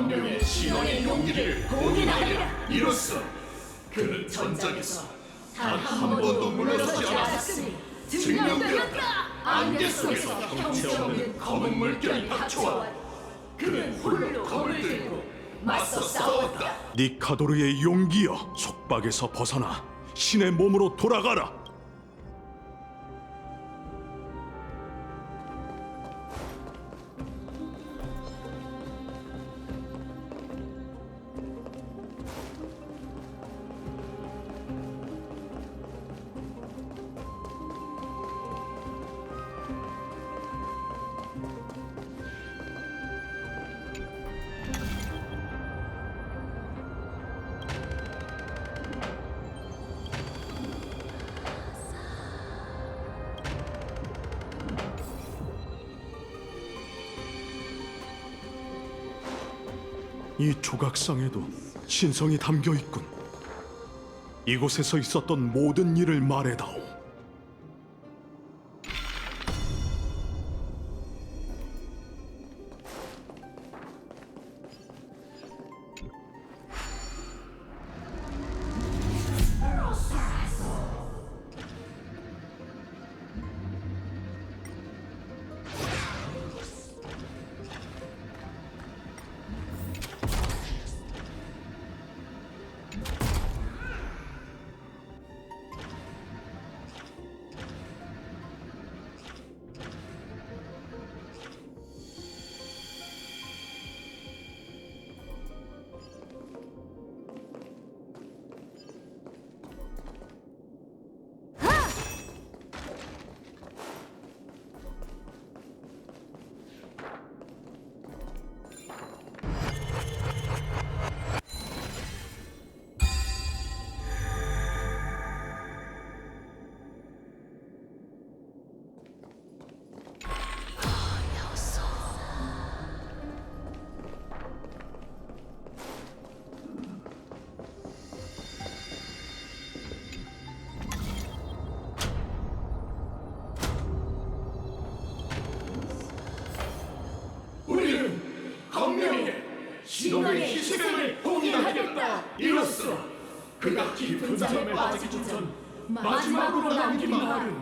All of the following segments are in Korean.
검명의 신원의 용기를 공인하리라. 이로써 그는 전장에서 단 한 번도 물러서지 않았으니 증명되었다. 안개 속에서 형체없는 검은 물결이 닥쳐왔고 그는 홀로 검을 들고 맞서 싸웠다. 니카도르의 용기여, 속박에서 벗어나 신의 몸으로 돌아가라. 이 조각상에도 신성이 담겨 있군. 이곳에서 있었던 모든 일을 말해다오. 신원의 희생을 공인하겠다. 이로써 그가 깊은 잠에 빠지기 전 마지막으로 남긴 말은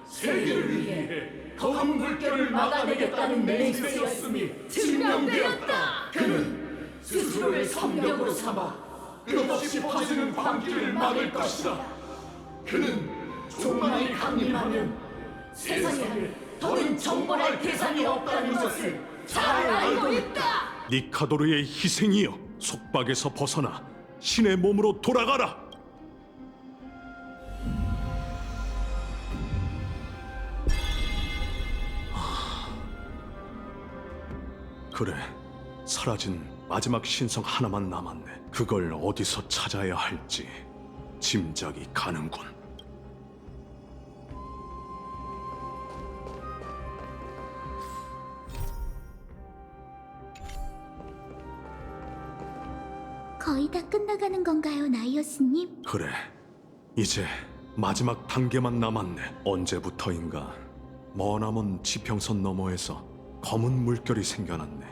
세계를 위해 검은 물결을 막아내겠다는 맹세였음이 증명되었다. 그는 스스로를 성벽으로 삼아 끝없이 퍼지는 광기를 막을 것이다. 그는 종말이 강림하면 세상에 더는 정벌할 대상이 없다는 것을 잘 알고 있다. 니카도르의 희생이여, 속박에서 벗어나 신의 몸으로 돌아가라. 그래, 사라진 마지막 신성 하나만 남았네. 그걸 어디서 찾아야 할지 짐작이 가는군. 거의 다 끝나가는 건가요, 나이오스님? 그래, 이제 마지막 단계만 남았네. 언제부터인가 머나먼 지평선 너머에서 검은 물결이 생겨났네.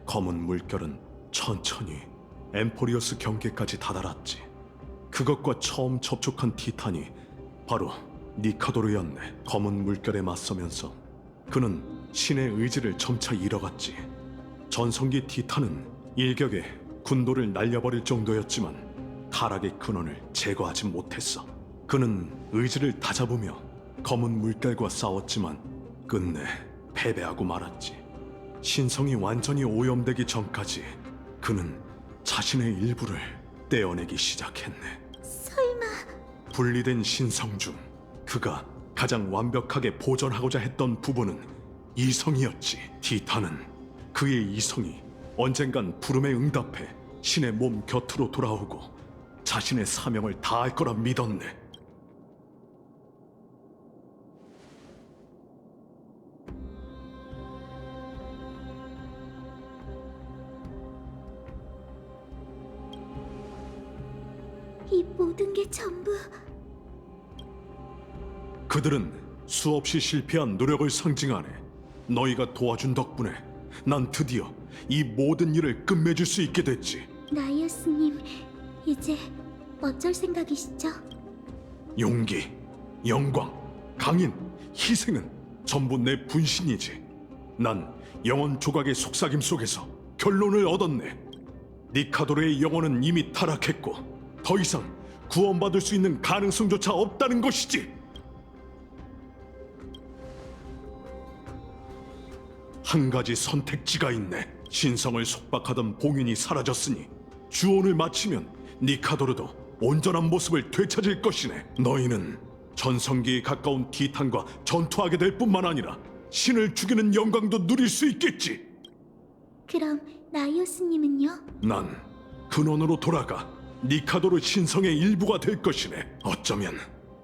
검은 물결은 천천히 엠포리어스 경계까지 다다랐지. 그것과 처음 접촉한 티탄이 바로 니카도르였네. 검은 물결에 맞서면서 그는 신의 의지를 점차 잃어갔지. 전성기 티탄은 일격에 군도를 날려버릴 정도였지만 타락의 근원을 제거하지 못했어. 그는 의지를 다잡으며 검은 물결과 싸웠지만 끝내 패배하고 말았지. 신성이 완전히 오염되기 전까지 그는 자신의 일부를 떼어내기 시작했네. 설마... 분리된 신성 중 그가 가장 완벽하게 보존하고자 했던 부분은 이성이었지. 티탄은 그의 이성이 언젠간 부름에 응답해 신의 몸 곁으로 돌아오고 자신의 사명을 다할 거라 믿었네. 이 모든 게 전부... 그들은 수없이 실패한 노력을 상징하네. 너희가 도와준 덕분에 난 드디어 이 모든 일을 끝맺을 수 있게 됐지. 나이오스님, 이제 어쩔 생각이시죠? 용기, 영광, 강인, 희생은 전부 내 분신이지. 난 영혼 조각의 속삭임 속에서 결론을 얻었네. 니카도르의 영혼은 이미 타락했고 더 이상 구원받을 수 있는 가능성조차 없다는 것이지. 한 가지 선택지가 있네. 신성을 속박하던 봉인이 사라졌으니 주온을 마치면 니카도르도 온전한 모습을 되찾을 것이네. 너희는 전성기에 가까운 티탄과 전투하게 될 뿐만 아니라 신을 죽이는 영광도 누릴 수 있겠지. 그럼 나이오스님은요? 난 근원으로 돌아가 니카도르 신성의 일부가 될 것이네. 어쩌면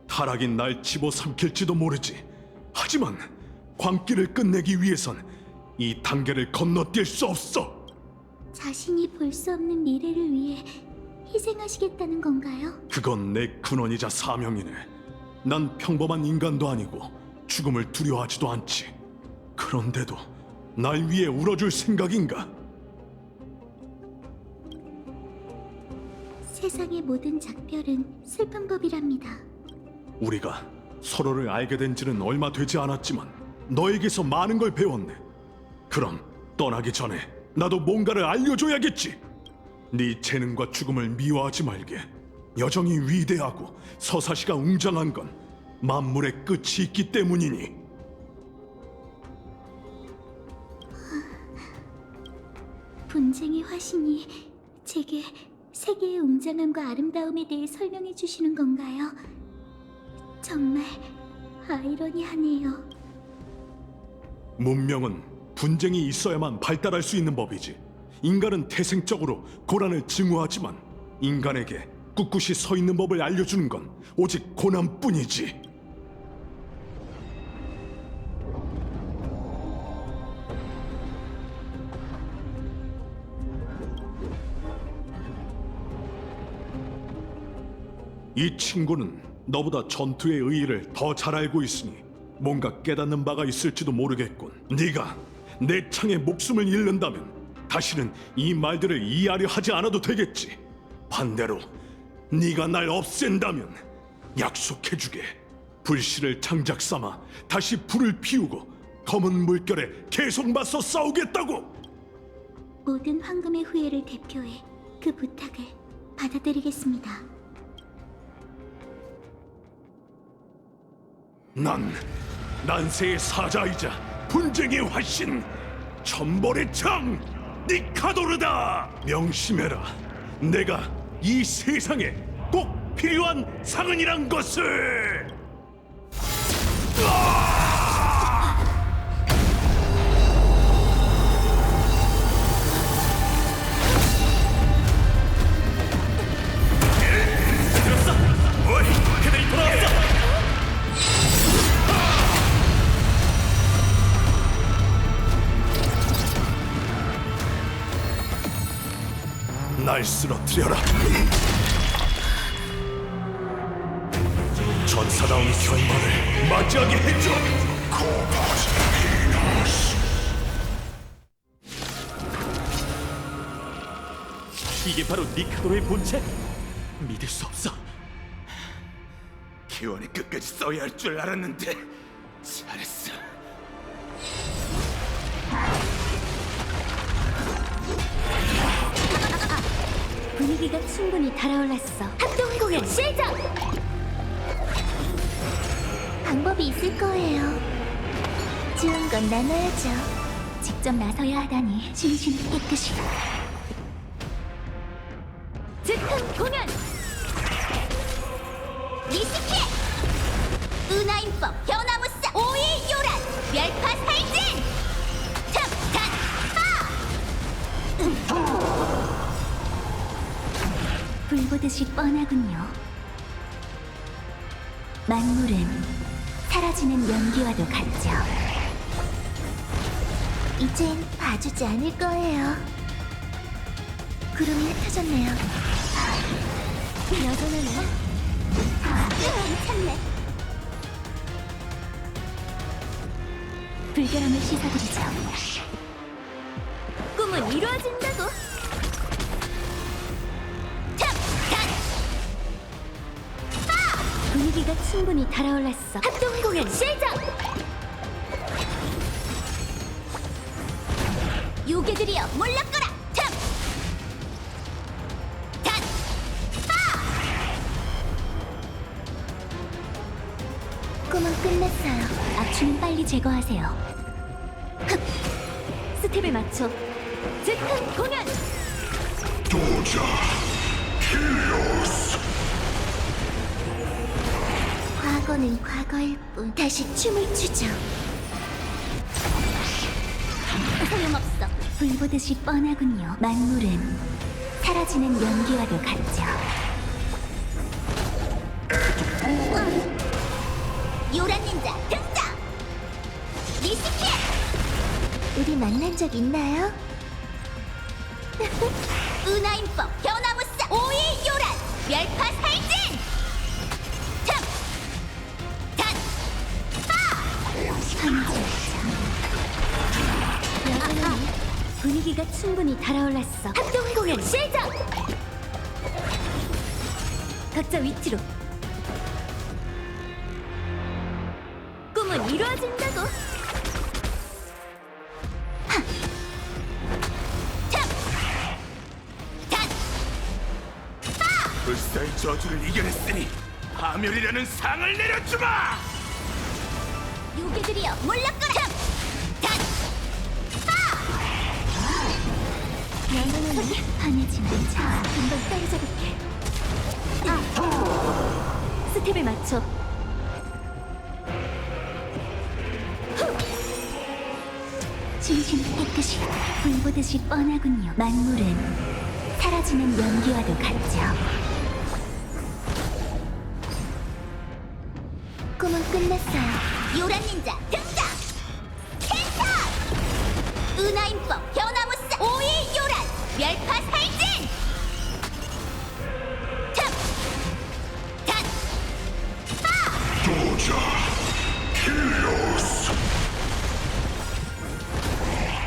타락인 날 집어삼킬지도 모르지. 하지만 광기를 끝내기 위해선 이 단계를 건너뛸 수 없어. 자신이 볼 수 없는 미래를 위해 희생하시겠다는 건가요? 그건 내 근원이자 사명이네. 난 평범한 인간도 아니고 죽음을 두려워하지도 않지. 그런데도 날 위해 울어줄 생각인가? 세상의 모든 작별은 슬픈 법이랍니다. 우리가 서로를 알게 된 지는 얼마 되지 않았지만 너에게서 많은 걸 배웠네. 그럼 떠나기 전에 나도 뭔가를 알려줘야겠지. 네 재능과 죽음을 미워하지 말게. 여정이 위대하고 서사시가 웅장한 건 만물의 끝이 있기 때문이니. 분쟁의 화신이 제게 세계의 웅장함과 아름다움에 대해 설명해 주시는 건가요? 정말 아이러니하네요. 문명은 분쟁이 있어야만 발달할 수 있는 법이지. 인간은 태생적으로 고난을 증오하지만 인간에게 꿋꿋이 서 있는 법을 알려주는 건 오직 고난뿐이지. 이 친구는 너보다 전투의 의의를 더 잘 알고 있으니 뭔가 깨닫는 바가 있을지도 모르겠군. 네가 내 창에 목숨을 잃는다면 다시는 이 말들을 이해하려 하지 않아도 되겠지. 반대로 네가 날 없앤다면 약속해주게. 불씨를 장작 삼아 다시 불을 피우고 검은 물결에 계속 맞서 싸우겠다고. 모든 황금의 후예를 대표해 그 부탁을 받아들이겠습니다. 난 난세의 사자이자 분쟁의 화신 천벌의 창 니카도르다. 명심해라. 내가 이 세상에 꼭 필요한 상은이란 것을. 들었어? 어이, 그들이 돌아왔어. 날 쓰러뜨려라. 전사다운 결말을 맞이하게 해줘. 이게 바로 니카도르의 본체? 믿을 수 없어. 기원이 끝까지 써야 할 줄 알았는데 잘했어. 분위기가 충분히 달아올랐어. 합동 공연 시작! 방법이 있을 거예요. 좋은 건 나눠야죠. 직접 나서야 하다니 진심이 깨끗이. 즉흥 공연! 리스키! 은하인법 현아무사 오이요란 멸파 살진! 불보듯이 뻔하군요. 만물은 사라지는 연기와도 같죠. 이젠 봐주지 않을 거예요. 구름이 흩어졌네요. 여전하네. 괜찮네. 불결함을 씻어드리죠. 꿈 꿈은 이루어진다고. 분위기가 충분히 달아올랐어. 합동 공연 시작! 요괴들이여 몰락거라! 참! 단! 꿈은 끝났어요. 악취는 빨리 제거하세요. 흡! 스텝에 맞춰 즉흥 공연! 과거는 과거일 뿐. 다시 춤을 추죠. 소용없어. 불 보듯이 뻔하군요. 만물은 사라지는 연기와도 같죠. 요란 닌자 등장! 리시키! 우리 만난 적 있나요? 은하인법 변화무쌍 오이 요란 멸파 살진! 참! 단! 여전히 분위기가 충분히 달아올랐어. 합동 공연 시작! 각자 위치로. 꿈은 이루어진다고. 참! 단! 불사의 저주를 이겨냈으니 파멸이라는 상을 내려주마! 요괴들이여 몰락거라! 참! 단! 영혼은 화내지 말자. 금방 따라잡을게. 스텝에 맞춰. 진심은 깨끗이 불 보듯이 뻔하군요. 만물은 사라지는 연기와도 같죠. 꿈은 끝났어요. 요란 닌자 등장! 캔터! 은하인법 변화무쌍 오이 요란 멸파 살진! 참! 단!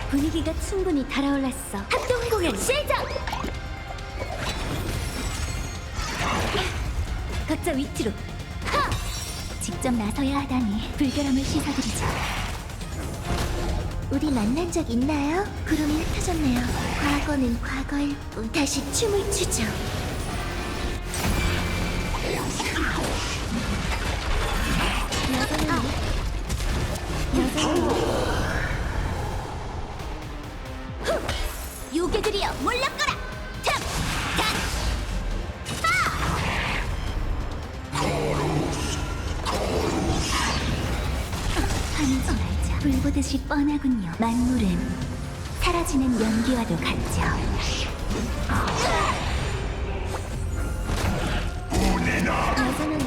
분위기가 충분히 달아올랐어. 합동 공연 시작! 각자 위치로. 하! 직접 나서야 하다니 불결함을 씻어드리죠. 우리 만난 적 있나요? 구름이 흩어졌네요. 과거는 과거일 뿐. 다시 춤을 추죠. 여전히 요괴들이여 몰락거라! 참! 단! 화내지 말자. 불 보듯이 뻔하군요. 만물은 사라지는 연기와도 같죠. 여전하네.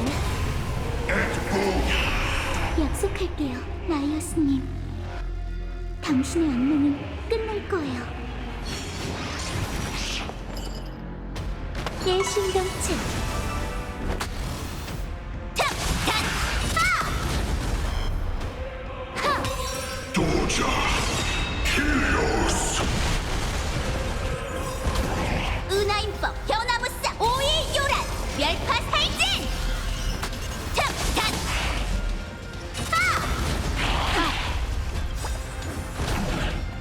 약속할게요, 라이어스님. 당신의 악몽은 끝날 거예요. 일심동체. 은하인법 변화무쌍 오이 요란 멸파 살진! 참! 단!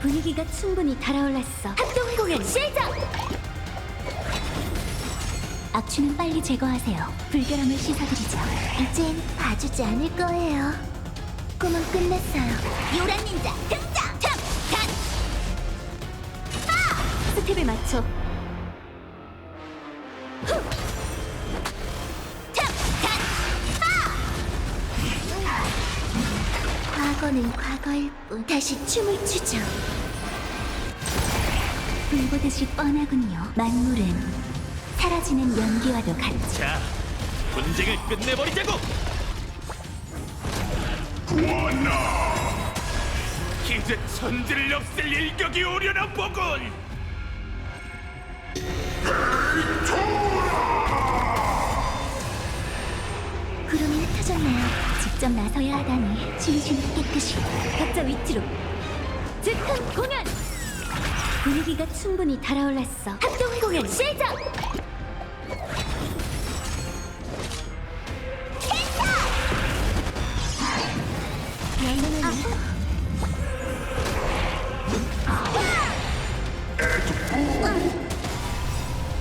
분위기가 충분히 달아올랐어. 합동 공연 시작! 악취는 빨리 제거하세요. 불결함을 씻어드리죠. 이젠 봐주지 않을 거예요. 꿈은 끝났어요. 요란 닌자 등장! 참! 단! 스텝에 맞춰. 참! 단! 과거는 과거일 뿐. 다시 춤을 추죠. 불 보듯이 뻔하군요. 만물은 사라지는 연기와도 같죠. 자, 분쟁을 끝내버리자고! 이제 천지를 없앨 일격이 오려나 보군! 구름이 흩어졌네요. 직접 나서야 하다니 진심이 깨끗이. 각자 위치로. 즉흥 공연! 분위기가 충분히 달아올랐어. 합동 공연 시작!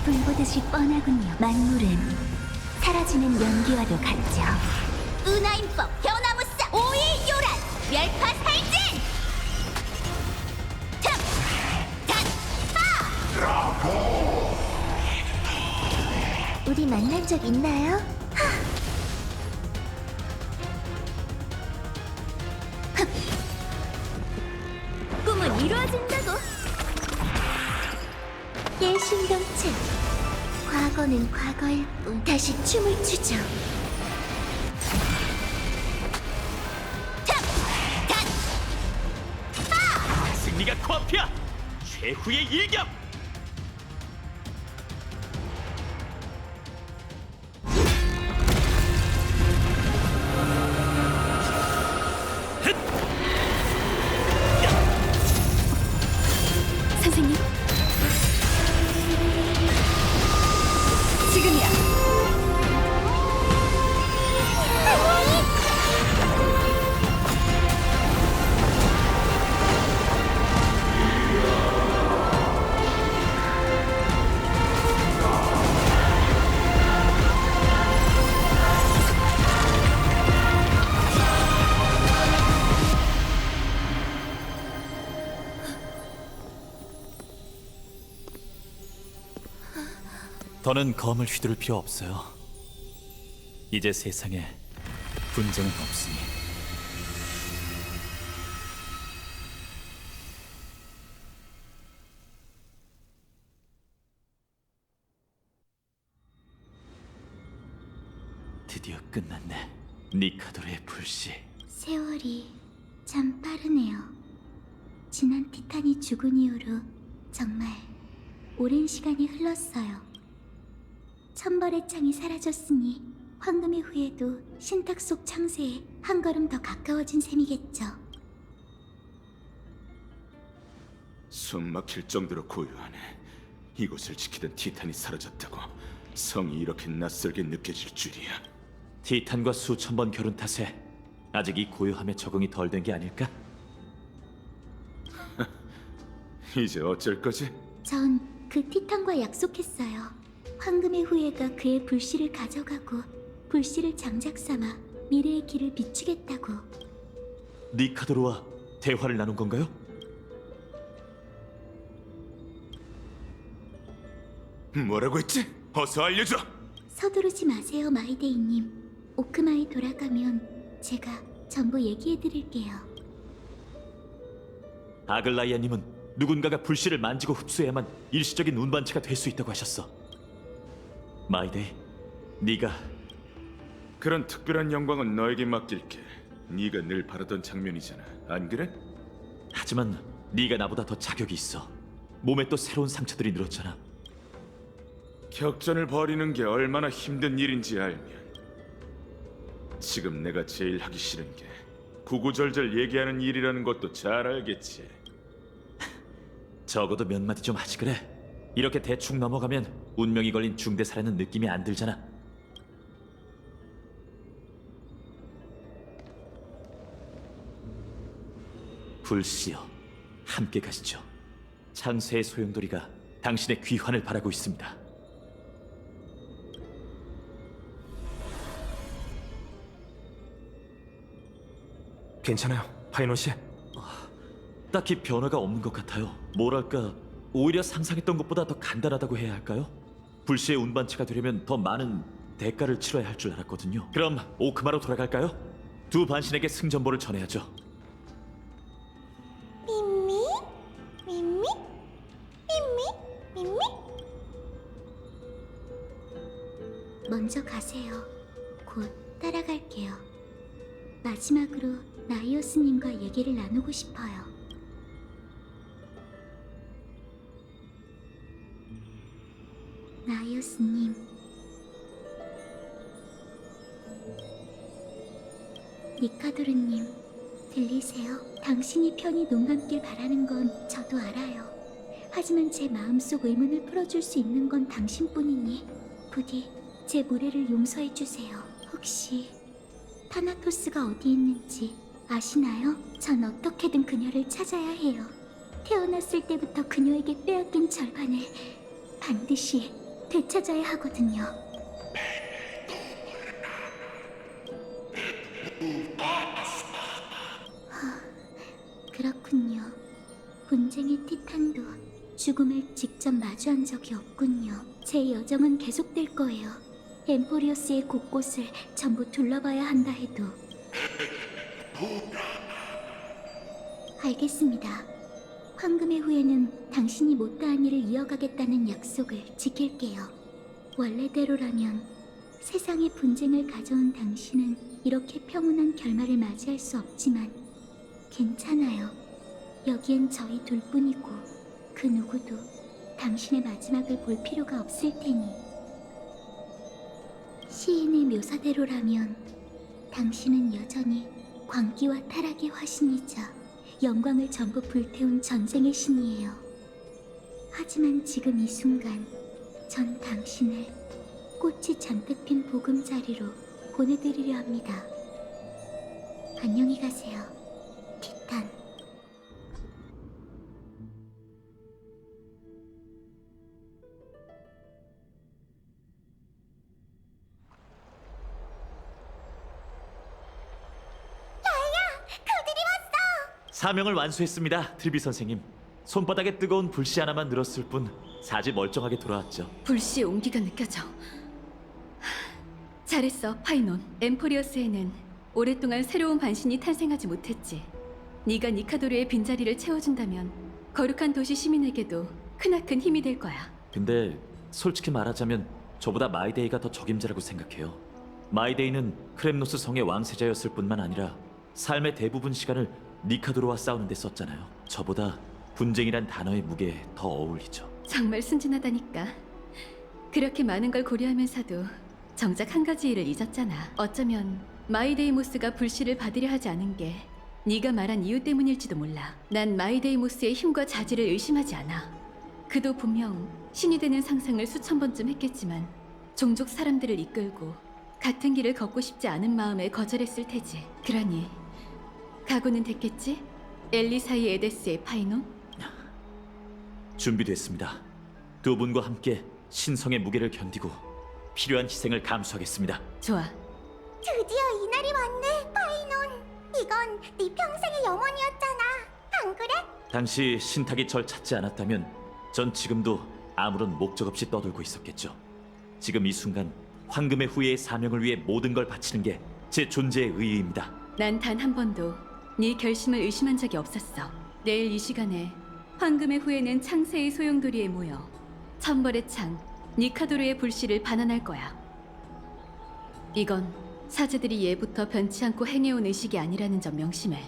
불보듯이 뻔하군요. 만물은 사라지는 연기와도 같죠. 은하인법 변화무쌍 오일 요란 멸파 살진 틈! 단! 파! 우리 만난 적 있나요? 꿈은 이루어진다고. 예신동체 과거는 과거일 뿐. 다시 춤을 추죠. 승리가 코앞이야. 최후의 일격. 선생님, 지금이야. 더는 검을 휘두를 필요 없어요. 이제 세상에 분쟁은 없으니. 드디어 끝났네. 니카도르의 불씨. 세월이 참 빠르네요. 지난 티탄이 죽은 이후로 정말 오랜 시간이 흘렀어요. 천벌의 창이 사라졌으니 황금의 후예도 신탁 속 창세에 한 걸음 더 가까워진 셈이겠죠. 숨 막힐 정도로 고요하네. 이곳을 지키던 티탄이 사라졌다고 성이 이렇게 낯설게 느껴질 줄이야. 티탄과 수천 번 겨룬 탓에 아직 이 고요함에 적응이 덜 된 게 아닐까? 이제 어쩔 거지? 전 그 티탄과 약속했어요. 황금의 후예가 그의 불씨를 가져가고 불씨를 장작 삼아 미래의 길을 비추겠다고. 니카도르와 대화를 나눈 건가요? 뭐라고 했지? 어서 알려줘! 서두르지 마세요, 마이데이님. 오크마에 돌아가면 제가 전부 얘기해드릴게요. 아글라이아님은 누군가가 불씨를 만지고 흡수해야만 일시적인 운반체가 될 수 있다고 하셨어. 마이데이, 네가 그런 특별한 영광은 너에게 맡길게. 네가 늘 바라던 장면이잖아, 안 그래? 하지만 네가 나보다 더 자격이 있어. 몸에 또 새로운 상처들이 늘었잖아. 격전을 벌이는 게 얼마나 힘든 일인지 알면 지금 내가 제일 하기 싫은 게 구구절절 얘기하는 일이라는 것도 잘 알겠지. 적어도 몇 마디 좀 하지 그래. 이렇게 대충 넘어가면 운명이 걸린 중대사라는 느낌이 안 들잖아. 불씨여, 함께 가시죠. 창세의 소용돌이가 당신의 귀환을 바라고 있습니다. 괜찮아요, 파이논 씨. 딱히 변화가 없는 것 같아요. 뭐랄까, 오히려 상상했던 것보다 더 간단하다고 해야 할까요? 불씨의 운반체가 되려면 더 많은 대가를 치러야 할 줄 알았거든요. 그럼 오크마로 돌아갈까요? 두 반신에게 승전보를 전해야죠. 미미? 미미? 미미? 미미? 먼저 가세요. 곧 따라갈게요. 마지막으로 나이오스님과 얘기를 나누고 싶어요. 나이오스님, 니카도르님, 들리세요? 당신이 편히 눈 감길 바라는 건 저도 알아요. 하지만 제 마음속 의문을 풀어줄 수 있는 건 당신뿐이니 부디 제 무례를 용서해 주세요. 혹시 타나토스가 어디 있는지 아시나요? 전 어떻게든 그녀를 찾아야 해요. 태어났을 때부터 그녀에게 빼앗긴 절반을 반드시 되찾아야 하거든요. 그렇군요. 분쟁의 티탄도 죽음을 직접 마주한 적이 없군요. 제 여정은 계속될 거예요. 엠포리오스의 곳곳을 전부 둘러봐야 한다 해도. 알겠습니다. 황금의 후예는 당신이 못다한 일을 이어가겠다는 약속을 지킬게요. 원래대로라면 세상에 분쟁을 가져온 당신은 이렇게 평온한 결말을 맞이할 수 없지만 괜찮아요. 여기엔 저희 둘뿐이고 그 누구도 당신의 마지막을 볼 필요가 없을 테니. 시인의 묘사대로라면 당신은 여전히 광기와 타락의 화신이자 영광을 전부 불태운 전쟁의 신이에요. 하지만 지금 이 순간 전 당신을 꽃이 잔뜩 핀 보금자리로 보내드리려 합니다. 안녕히 가세요, 티탄. 사명을 완수했습니다, 트리비 선생님. 손바닥에 뜨거운 불씨 하나만 늘었을 뿐 사지 멀쩡하게 돌아왔죠. 불씨의 온기가 느껴져. 잘했어, 파이논. 엠포리어스에는 오랫동안 새로운 반신이 탄생하지 못했지. 네가 니카도르의 빈자리를 채워준다면 거룩한 도시 시민에게도 크나큰 힘이 될 거야. 근데 솔직히 말하자면 저보다 마이데이가 더 적임자라고 생각해요. 마이데이는 크렘노스 성의 왕세자였을 뿐만 아니라 삶의 대부분 시간을 니카도르와 싸우는 데 썼잖아요. 저보다 분쟁이란 단어의 무게에 더 어울리죠. 정말 순진하다니까. 그렇게 많은 걸 고려하면서도 정작 한 가지 일을 잊었잖아. 어쩌면 마이데이모스가 불씨를 받으려 하지 않은 게 네가 말한 이유 때문일지도 몰라. 난 마이데이모스의 힘과 자질을 의심하지 않아. 그도 분명 신이 되는 상상을 수천 번쯤 했겠지만 종족 사람들을 이끌고 같은 길을 걷고 싶지 않은 마음에 거절했을 테지. 그러니 각오는 됐겠지? 엘리사이 에데스의 파이논? 준비됐습니다. 두 분과 함께 신성의 무게를 견디고 필요한 희생을 감수하겠습니다. 좋아. 드디어 이날이 왔네, 파이논. 이건 네 평생의 염원이었잖아, 안 그래? 당시 신탁이 절 찾지 않았다면 전 지금도 아무런 목적 없이 떠돌고 있었겠죠. 지금 이 순간 황금의 후예의 사명을 위해 모든 걸 바치는 게 제 존재의 의의입니다. 난 단 한 번도 네 결심을 의심한 적이 없었어. 내일 이 시간에 황금의 후예는 창세의 소용돌이에 모여 천벌의 창 니카도르의 불씨를 반환할 거야. 이건 사제들이 예부터 변치 않고 행해온 의식이 아니라는 점 명심해.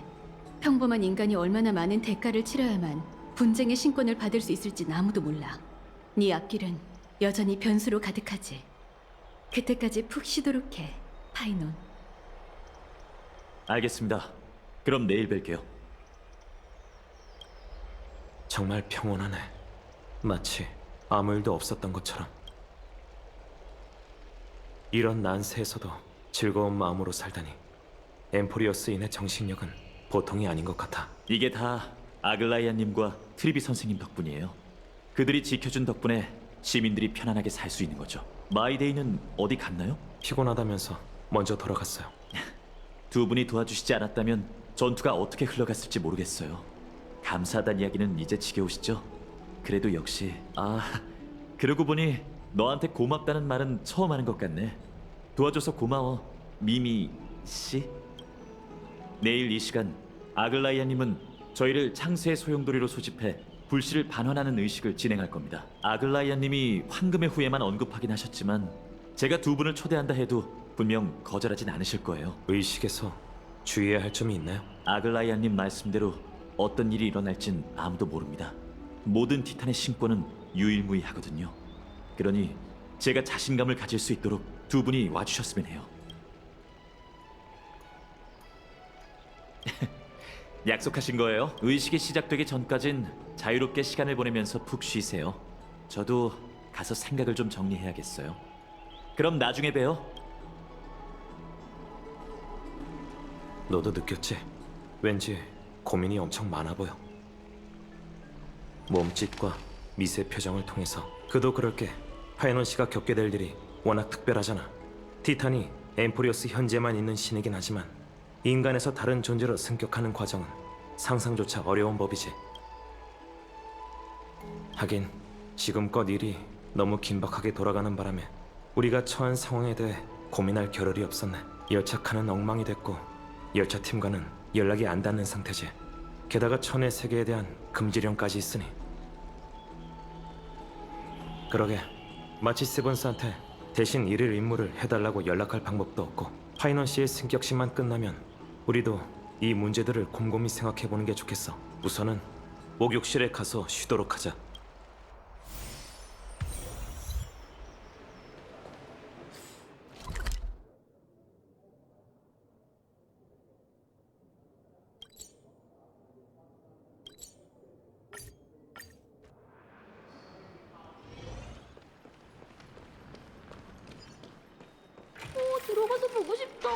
평범한 인간이 얼마나 많은 대가를 치러야만 분쟁의 신권을 받을 수 있을진 아무도 몰라. 네 앞길은 여전히 변수로 가득하지. 그때까지 푹 쉬도록 해, 파이논. 알겠습니다. 그럼 내일 뵐게요. 정말 평온하네. 마치 아무 일도 없었던 것처럼. 이런 난세에서도 즐거운 마음으로 살다니 엠포리어스인의 정신력은 보통이 아닌 것 같아. 이게 다 아글라이아님과 트리비 선생님 덕분이에요. 그들이 지켜준 덕분에 시민들이 편안하게 살 수 있는 거죠. 마이데이는 어디 갔나요? 피곤하다면서 먼저 돌아갔어요. 두 분이 도와주시지 않았다면 전투가 어떻게 흘러갔을지 모르겠어요. 감사하다는 이야기는 이제 지겨우시죠? 그래도 역시 그러고 보니 너한테 고맙다는 말은 처음 하는 것 같네. 도와줘서 고마워, 미미 씨. 내일 이 시간 아글라이아님은 저희를 창세의 소용돌이로 소집해 불씨를 반환하는 의식을 진행할 겁니다. 아글라이아님이 황금의 후예만 언급하긴 하셨지만 제가 두 분을 초대한다 해도 분명 거절하진 않으실 거예요. 의식에서 주의해야 할 점이 있나요? 아글라이아님 말씀대로 어떤 일이 일어날진 아무도 모릅니다. 모든 티탄의 신권은 유일무이하거든요. 그러니 제가 자신감을 가질 수 있도록 두 분이 와주셨으면 해요. 약속하신 거예요? 의식이 시작되기 전까진 자유롭게 시간을 보내면서 푹 쉬세요. 저도 가서 생각을 좀 정리해야겠어요. 그럼 나중에 봬요. 너도 느꼈지? 왠지 고민이 엄청 많아 보여. 몸짓과 미세 표정을 통해서 그도 그럴 게 파이논 씨가 겪게 될 일이 워낙 특별하잖아. 티탄이 엠포리어스 현재만 있는 신이긴 하지만 인간에서 다른 존재로 승격하는 과정은 상상조차 어려운 법이지. 하긴 지금껏 일이 너무 긴박하게 돌아가는 바람에 우리가 처한 상황에 대해 고민할 겨를이 없었네. 열차칸은 엉망이 됐고 열차팀과는 연락이 안 닿는 상태지. 게다가 천의 세계에 대한 금지령까지 있으니. 그러게 마치 세븐스한테 대신 일일 임무를 해달라고 연락할 방법도 없고 파이넌 씨의 승격시만 끝나면 우리도 이 문제들을 곰곰이 생각해보는 게 좋겠어. 우선은 목욕실에 가서 쉬도록 하자. 들어가서 보고 싶다.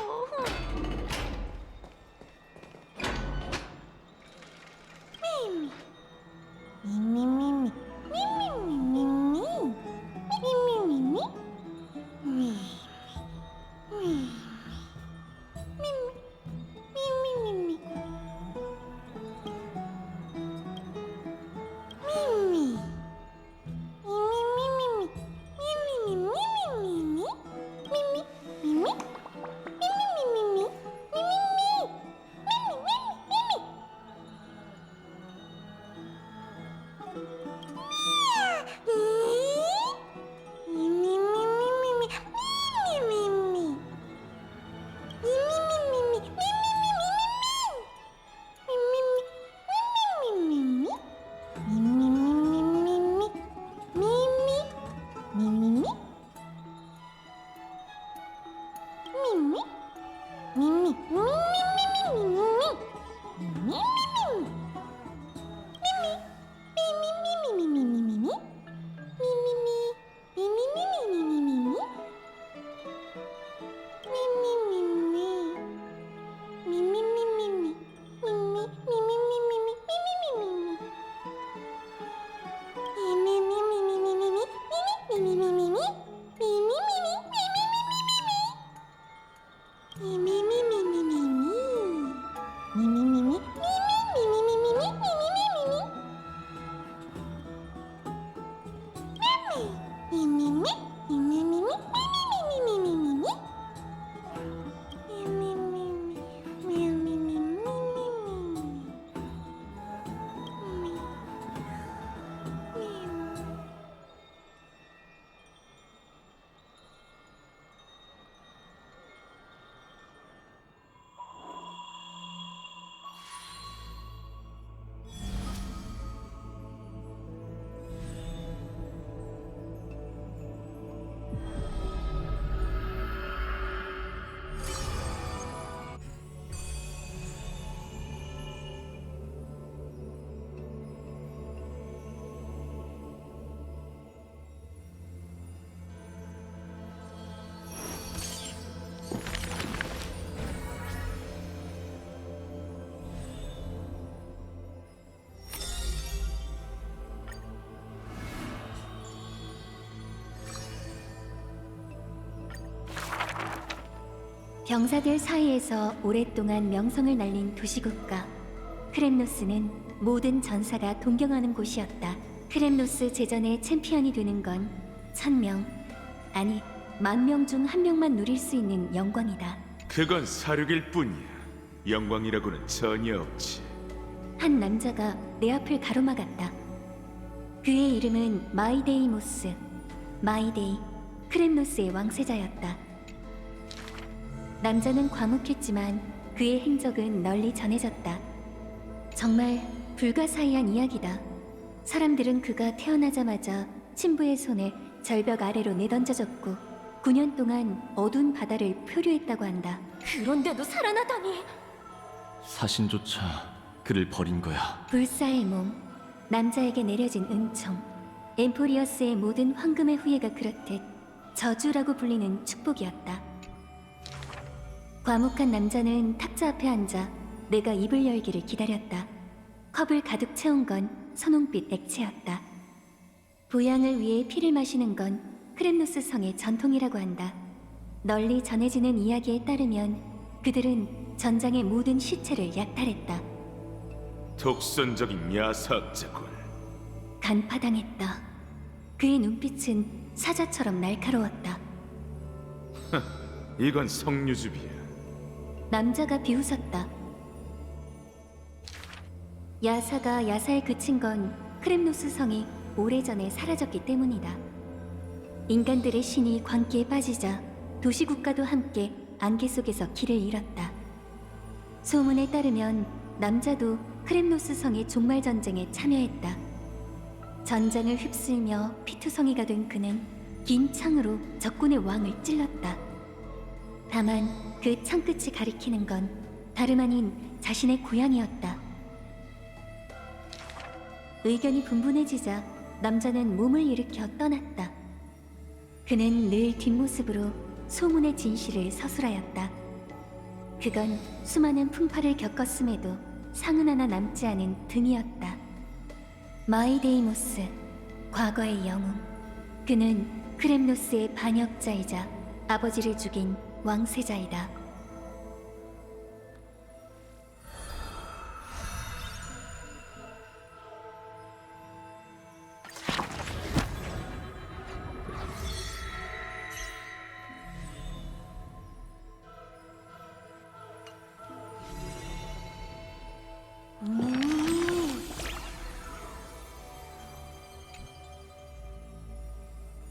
병사들 사이에서 오랫동안 명성을 날린 도시국가 크렘노스는 모든 전사가 동경하는 곳이었다. 크렘노스 제전의 챔피언이 되는 건 1000명, 아니 10,000명 중 1명만 누릴 수 있는 영광이다. 그건 사륙일 뿐이야. 영광이라고는 전혀 없지. 한 남자가 내 앞을 가로막았다. 그의 이름은 마이데이모스, 마이데이, 크렘노스의 왕세자였다. 남자는 과묵했지만 그의 행적은 널리 전해졌다. 정말 불가사의한 이야기다. 사람들은 그가 태어나자마자 친부의 손에 절벽 아래로 내던져졌고 9년 동안 어두운 바다를 표류했다고 한다. 그런데도 살아나다니! 사신조차 그를 버린 거야. 불사의 몸, 남자에게 내려진 은총, 엠포리어스의 모든 황금의 후예가 그렇듯 저주라고 불리는 축복이었다. 과묵한 남자는 탁자 앞에 앉아 내가 입을 열기를 기다렸다. 컵을 가득 채운 건 선홍빛 액체였다. 부양을 위해 피를 마시는 건 크렘노스 성의 전통이라고 한다. 널리 전해지는 이야기에 따르면 그들은 전장의 모든 시체를 약탈했다. 독선적인 야사학자군. 간파당했다. 그의 눈빛은 사자처럼 날카로웠다. 이건 성류즙이야. 남자가 비웃었다. 야사가 야사에 그친 건 크렘노스 성이 오래전에 사라졌기 때문이다. 인간들의 신이 광기에 빠지자 도시국가도 함께 안개 속에서 길을 잃었다. 소문에 따르면 남자도 크렘노스 성의 종말 전쟁에 참여했다. 전장을 휩쓸며 피투성이가 된 그는 긴 창으로 적군의 왕을 찔렀다. 다만 그 창끝이 가리키는 건 다름 아닌 자신의 고향이었다. 의견이 분분해지자 남자는 몸을 일으켜 떠났다. 그는 늘 뒷모습으로 소문의 진실을 서술하였다. 그건 수많은 풍파를 겪었음에도 상흔 하나 남지 않은 등이었다. 마이데이모스, 과거의 영웅. 그는 크렘노스의 반역자이자 아버지를 죽인 왕세자이다.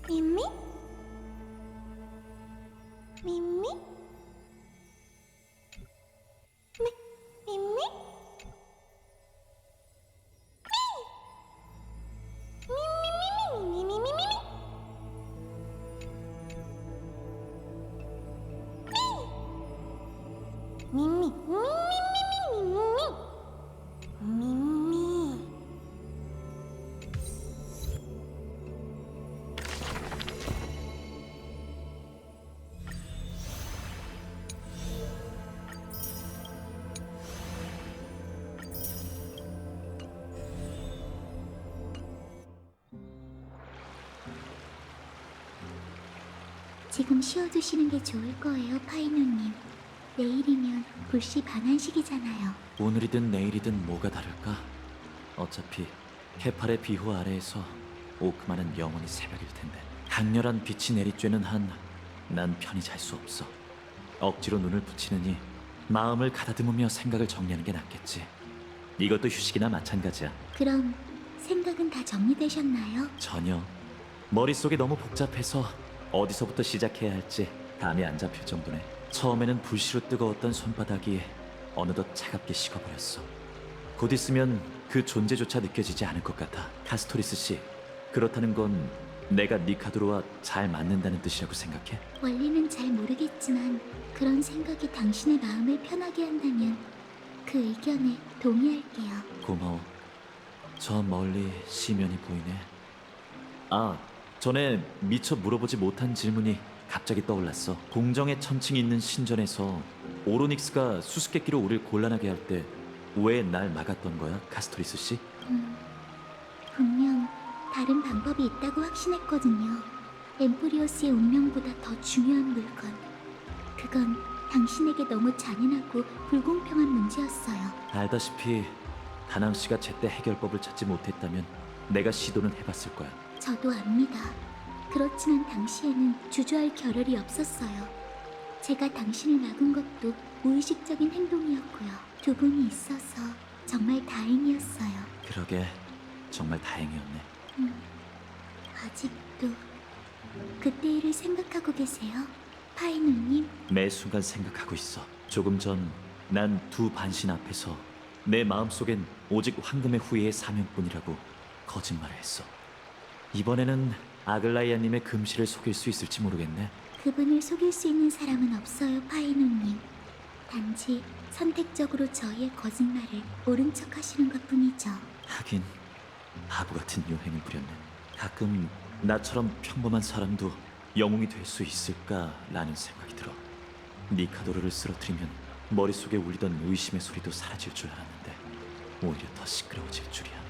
미미? 미미? 미미? 미미미미미미미미미 미미 미미 지금 쉬어두시는 게 좋을 거예요, 파이노님. 내일이면 불씨 반환식이잖아요. 오늘이든 내일이든 뭐가 다를까? 어차피 케팔의 비호 아래에서 오크만은 영원히 새벽일 텐데. 강렬한 빛이 내리쬐는 한 난 편히 잘 수 없어. 억지로 눈을 붙이느니 마음을 가다듬으며 생각을 정리하는 게 낫겠지. 이것도 휴식이나 마찬가지야. 그럼 생각은 다 정리되셨나요? 전혀. 머릿속이 너무 복잡해서 어디서부터 시작해야 할지 감이 안 잡힐 정도네. 처음에는 불씨로 뜨거웠던 손바닥이 어느덧 차갑게 식어버렸어. 곧 있으면 그 존재조차 느껴지지 않을 것 같아. 카스토리스 씨, 그렇다는 건 내가 니카도르와 잘 맞는다는 뜻이라고 생각해? 원리는 잘 모르겠지만 그런 생각이 당신의 마음을 편하게 한다면 그 의견에 동의할게요. 고마워. 저 멀리 시면이 보이네. 아, 전에 미처 물어보지 못한 질문이 갑자기 떠올랐어. 공정의 천칭이 있는 신전에서 오로닉스가 수수께끼로 우릴 곤란하게 할 때 왜 날 막았던 거야, 카스토리스 씨? 분명 다른 방법이 있다고 확신했거든요. 엠포리오스의 운명보다 더 중요한 물건. 그건 당신에게 너무 잔인하고 불공평한 문제였어요. 알다시피 다낭 씨가 제때 해결법을 찾지 못했다면 내가 시도는 해봤을 거야. 저도 압니다. 그렇지만 당시에는 주저할 겨를이 없었어요. 제가 당신을 막은 것도 무의식적인 행동이었고요. 두 분이 있어서 정말 다행이었어요. 그러게, 정말 다행이었네. 아직도 그때 일을 생각하고 계세요? 파이노님? 매 순간 생각하고 있어. 조금 전 난 두 반신 앞에서 내 마음속엔 오직 황금의 후예의 사명뿐이라고 거짓말을 했어. 이번에는 아글라이아님의 금실을 속일 수 있을지 모르겠네. 그분을 속일 수 있는 사람은 없어요, 파이노님. 단지 선택적으로 저희의 거짓말을 옳은 척 하시는 것뿐이죠. 하긴 바보 같은 요행을 부렸네. 가끔 나처럼 평범한 사람도 영웅이 될 수 있을까라는 생각이 들어. 니카도르를 쓰러뜨리면 머릿속에 울리던 의심의 소리도 사라질 줄 알았는데 오히려 더 시끄러워질 줄이야.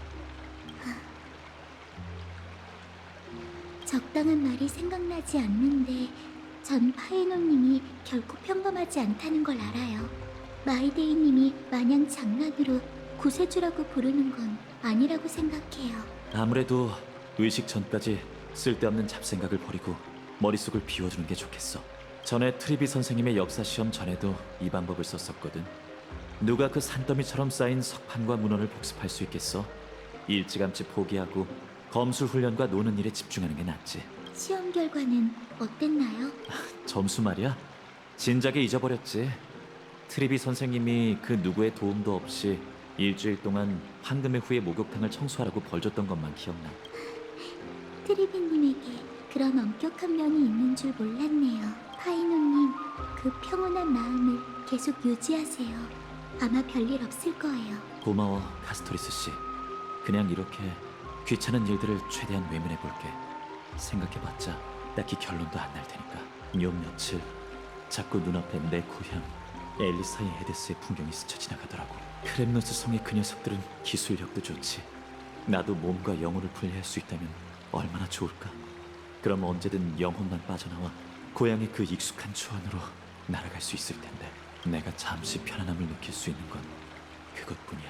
적당한 말이 생각나지 않는데 전 파이노님이 결코 평범하지 않다는 걸 알아요. 마이데이님이 마냥 장난으로 구세주라고 부르는 건 아니라고 생각해요. 아무래도 의식 전까지 쓸데없는 잡생각을 버리고 머릿속을 비워두는 게 좋겠어. 전에 트리비 선생님의 역사 시험 전에도 이 방법을 썼었거든. 누가 그 산더미처럼 쌓인 석판과 문헌을 복습할 수 있겠어? 일찌감치 포기하고 검술 훈련과 노는 일에 집중하는 게 낫지. 시험 결과는 어땠나요? 점수 말이야? 진작에 잊어버렸지. 트리비 선생님이 그 누구의 도움도 없이 일주일 동안 황금의 후예 목욕탕을 청소하라고 벌 줬던 것만 기억나. 트리비님에게 그런 엄격한 면이 있는 줄 몰랐네요. 파이노님, 그 평온한 마음을 계속 유지하세요. 아마 별일 없을 거예요. 고마워, 카스토리스 씨. 그냥 이렇게 귀찮은 일들을 최대한 외면해 볼게. 생각해봤자 딱히 결론도 안 날 테니까. 요 며칠 자꾸 눈앞에 내 고향 엘리사의 에데스의 풍경이 스쳐 지나가더라고. 크렘노스 성의 그 녀석들은 기술력도 좋지. 나도 몸과 영혼을 분리할 수 있다면 얼마나 좋을까. 그럼 언제든 영혼만 빠져나와 고향의 그 익숙한 초원으로 날아갈 수 있을 텐데. 내가 잠시 편안함을 느낄 수 있는 건 그것뿐이야.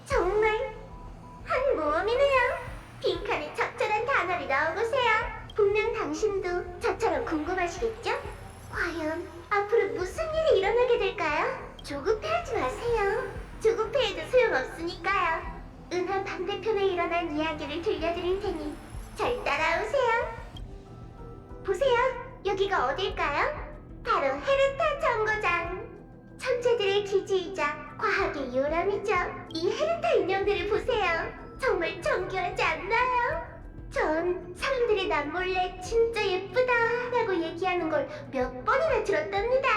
정말 한 모험이네요. 빈칸에 적절한 단어를 넣어보세요. 분명 당신도 저처럼 궁금하시겠죠? 과연 앞으로 무슨 일이 일어나게 될까요? 조급해하지 마세요. 조급해해도 소용없으니까요. 은하 반대편에 일어난 이야기를 들려드릴 테니 잘 따라오세요. 보세요. 여기가 어딜까요? 바로 헤르타 정거장. 천재들의 기지이자 과학의 요람이죠. 이 헤르타 인형들을 보세요. 정말 정교하지 않나요? 전 사람들이 남몰래 진짜 예쁘다라고 얘기하는 걸 몇 번이나 들었답니다.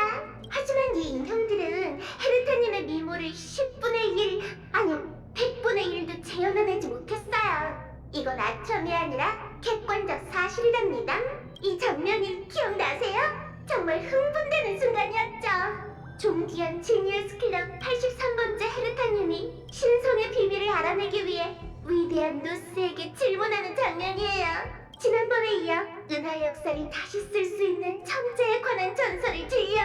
하지만 이 인형들은 헤르타님의 미모를 10분의 1 아니 100분의 1도 재현해내지 못했어요. 이건 아첨이 아니라 객관적 사실이랍니다. 이 장면이 기억나세요? 정말 흥분되는 순간이었죠. 존귀한 지니어스 클럽 83번째 헤르타님이 신성의 비밀을 알아내기 위해 위대한 누스에게 질문하는 장면이에요. 지난번에 이어 은하 역사를 다시 쓸 수 있는 천재에 관한 전설을 들려.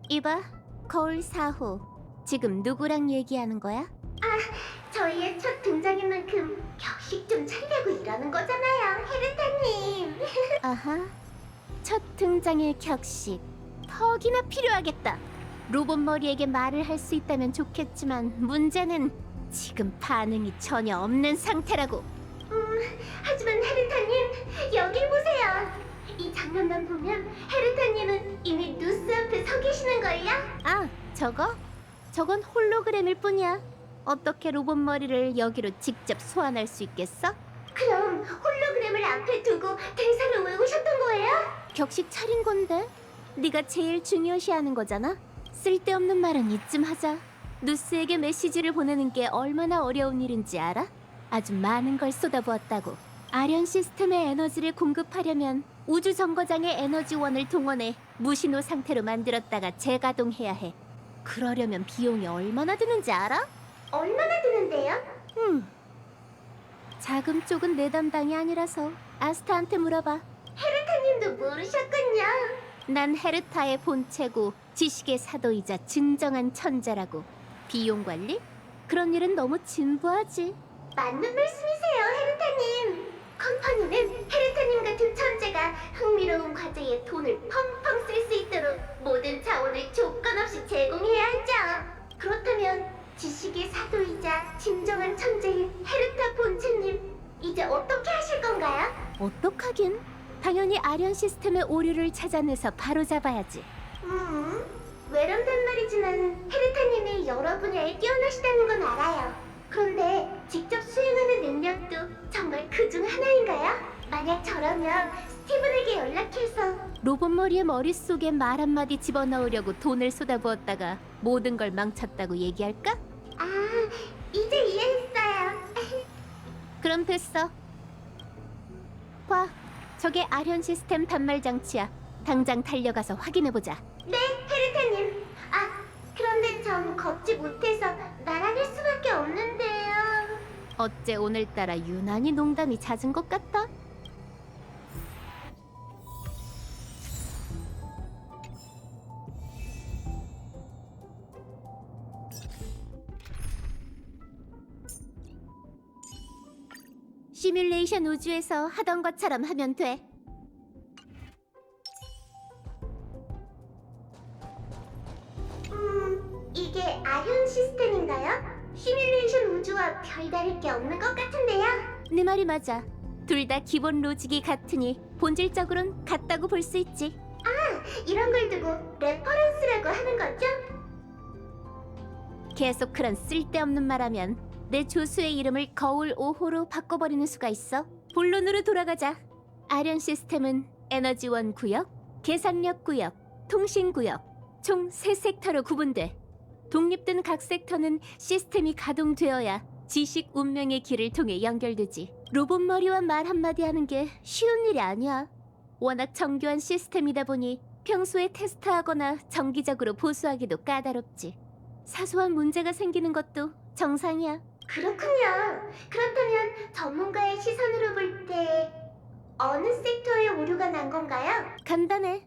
이봐, 거울 4호. 지금 누구랑 얘기하는 거야? 저희의 첫 등장인 만큼 격식 좀 차리려고 이러는 거잖아요, 헤르타님. 아하, 첫 등장의 격식. 턱이나 필요하겠다. 로봇 머리에게 말을 할 수 있다면 좋겠지만 문제는 지금 반응이 전혀 없는 상태라고. 하지만 헤르타님, 여길 보세요. 이 장면만 보면 헤르타님은 이미 누스 앞에 서 계시는걸요? 아, 저거? 저건 홀로그램일 뿐이야. 어떻게 로봇 머리를 여기로 직접 소환할 수 있겠어? 그럼 홀로그램을 앞에 두고 대사를 외우셨던 거예요? 격식 차린 건데? 네가 제일 중요시하는 거잖아? 쓸데없는 말은 이쯤 하자. 누스에게 메시지를 보내는 게 얼마나 어려운 일인지 알아? 아주 많은 걸 쏟아부었다고. 아련 시스템의 에너지를 공급하려면 우주 정거장의 에너지원을 동원해 무신호 상태로 만들었다가 재가동해야 해. 그러려면 비용이 얼마나 드는지 알아? 얼마나 드는데요? 자금 쪽은 내 담당이 아니라서 아스타한테 물어봐. 헤르타님도 모르셨군요. 난 헤르타의 본체고 지식의 사도이자 진정한 천재라고. 비용 관리? 그런 일은 너무 진부하지. 맞는 말씀이세요, 헤르타님. 컴퍼니는 헤르타님 같은 천재가 흥미로운 과제에 돈을 펑펑 쓸 수 있도록 모든 자원을 조건 없이 제공해야 하죠. 그렇다면 지식의 사도이자 진정한 천재인 헤르타 본체님, 이제 어떻게 하실 건가요? 어떡하긴? 당연히 아련 시스템의 오류를 찾아내서 바로잡아야지. 외람된 말이지만 헤르타님이 여러 분야에 뛰어나시다는 건 알아요. 그런데 직접 수행하는 능력도 정말 그중 하나인가요? 만약 저라면 스티븐에게 연락해서 로봇머리의 머릿속에 말 한마디 집어넣으려고 돈을 쏟아부었다가 모든 걸 망쳤다고 얘기할까? 아, 이제 이해했어요. 그럼 됐어. 봐, 저게 아련 시스템 단말 장치야. 당장 달려가서 확인해보자. 네, 헤르타님. 아, 그런데 전 걷지 못해서 날아갈 수밖에 없는데요. 어째 오늘따라 유난히 농담이 잦은 것 같다. 시뮬레이션 우주에서 하던 것처럼 하면 돼. 이게 아현 시스템인가요? 시뮬레이션 우주와 별다를 게 없는 것 같은데요. 네 말이 맞아. 둘 다 기본 로직이 같으니 본질적으론 같다고 볼 수 있지. 이런 걸 두고 레퍼런스라고 하는 거죠? 계속 그런 쓸데없는 말하면 내 조수의 이름을 거울 5호로 바꿔버리는 수가 있어. 본론으로 돌아가자. 아련 시스템은 에너지원 구역, 계산력 구역, 통신 구역 총 3섹터로 구분돼. 독립된 각 섹터는 시스템이 가동되어야 지식 운명의 길을 통해 연결되지. 로봇머리와 말 한마디 하는 게 쉬운 일이 아니야. 워낙 정교한 시스템이다 보니 평소에 테스트하거나 정기적으로 보수하기도 까다롭지. 사소한 문제가 생기는 것도 정상이야. 그렇군요. 그렇다면 전문가의 시선으로 볼 때 어느 섹터에 오류가 난 건가요? 간단해.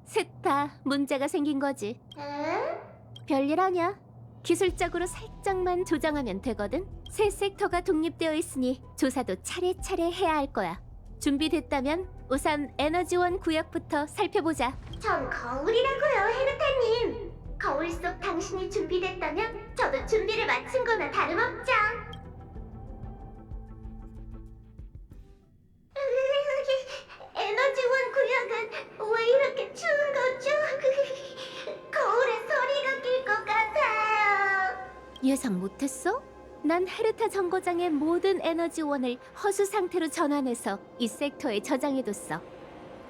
셋 다 문제가 생긴 거지. 에? 별일 아냐. 기술적으로 살짝만 조정하면 되거든. 세 섹터가 독립되어 있으니 조사도 차례차례 해야 할 거야. 준비됐다면 우선 에너지원 구역부터 살펴보자. 전 거울이라고요, 헤르타님. 거울 속 당신이 준비됐다면 저도 준비를 마친 거나 다름없죠. 에너지원 구역은 왜 이렇게 추운 거죠? 거울에 소리가 낄 것 같아요. 예상 못했어? 난 헤르타 정거장의 모든 에너지원을 허수 상태로 전환해서 이 섹터에 저장해뒀어.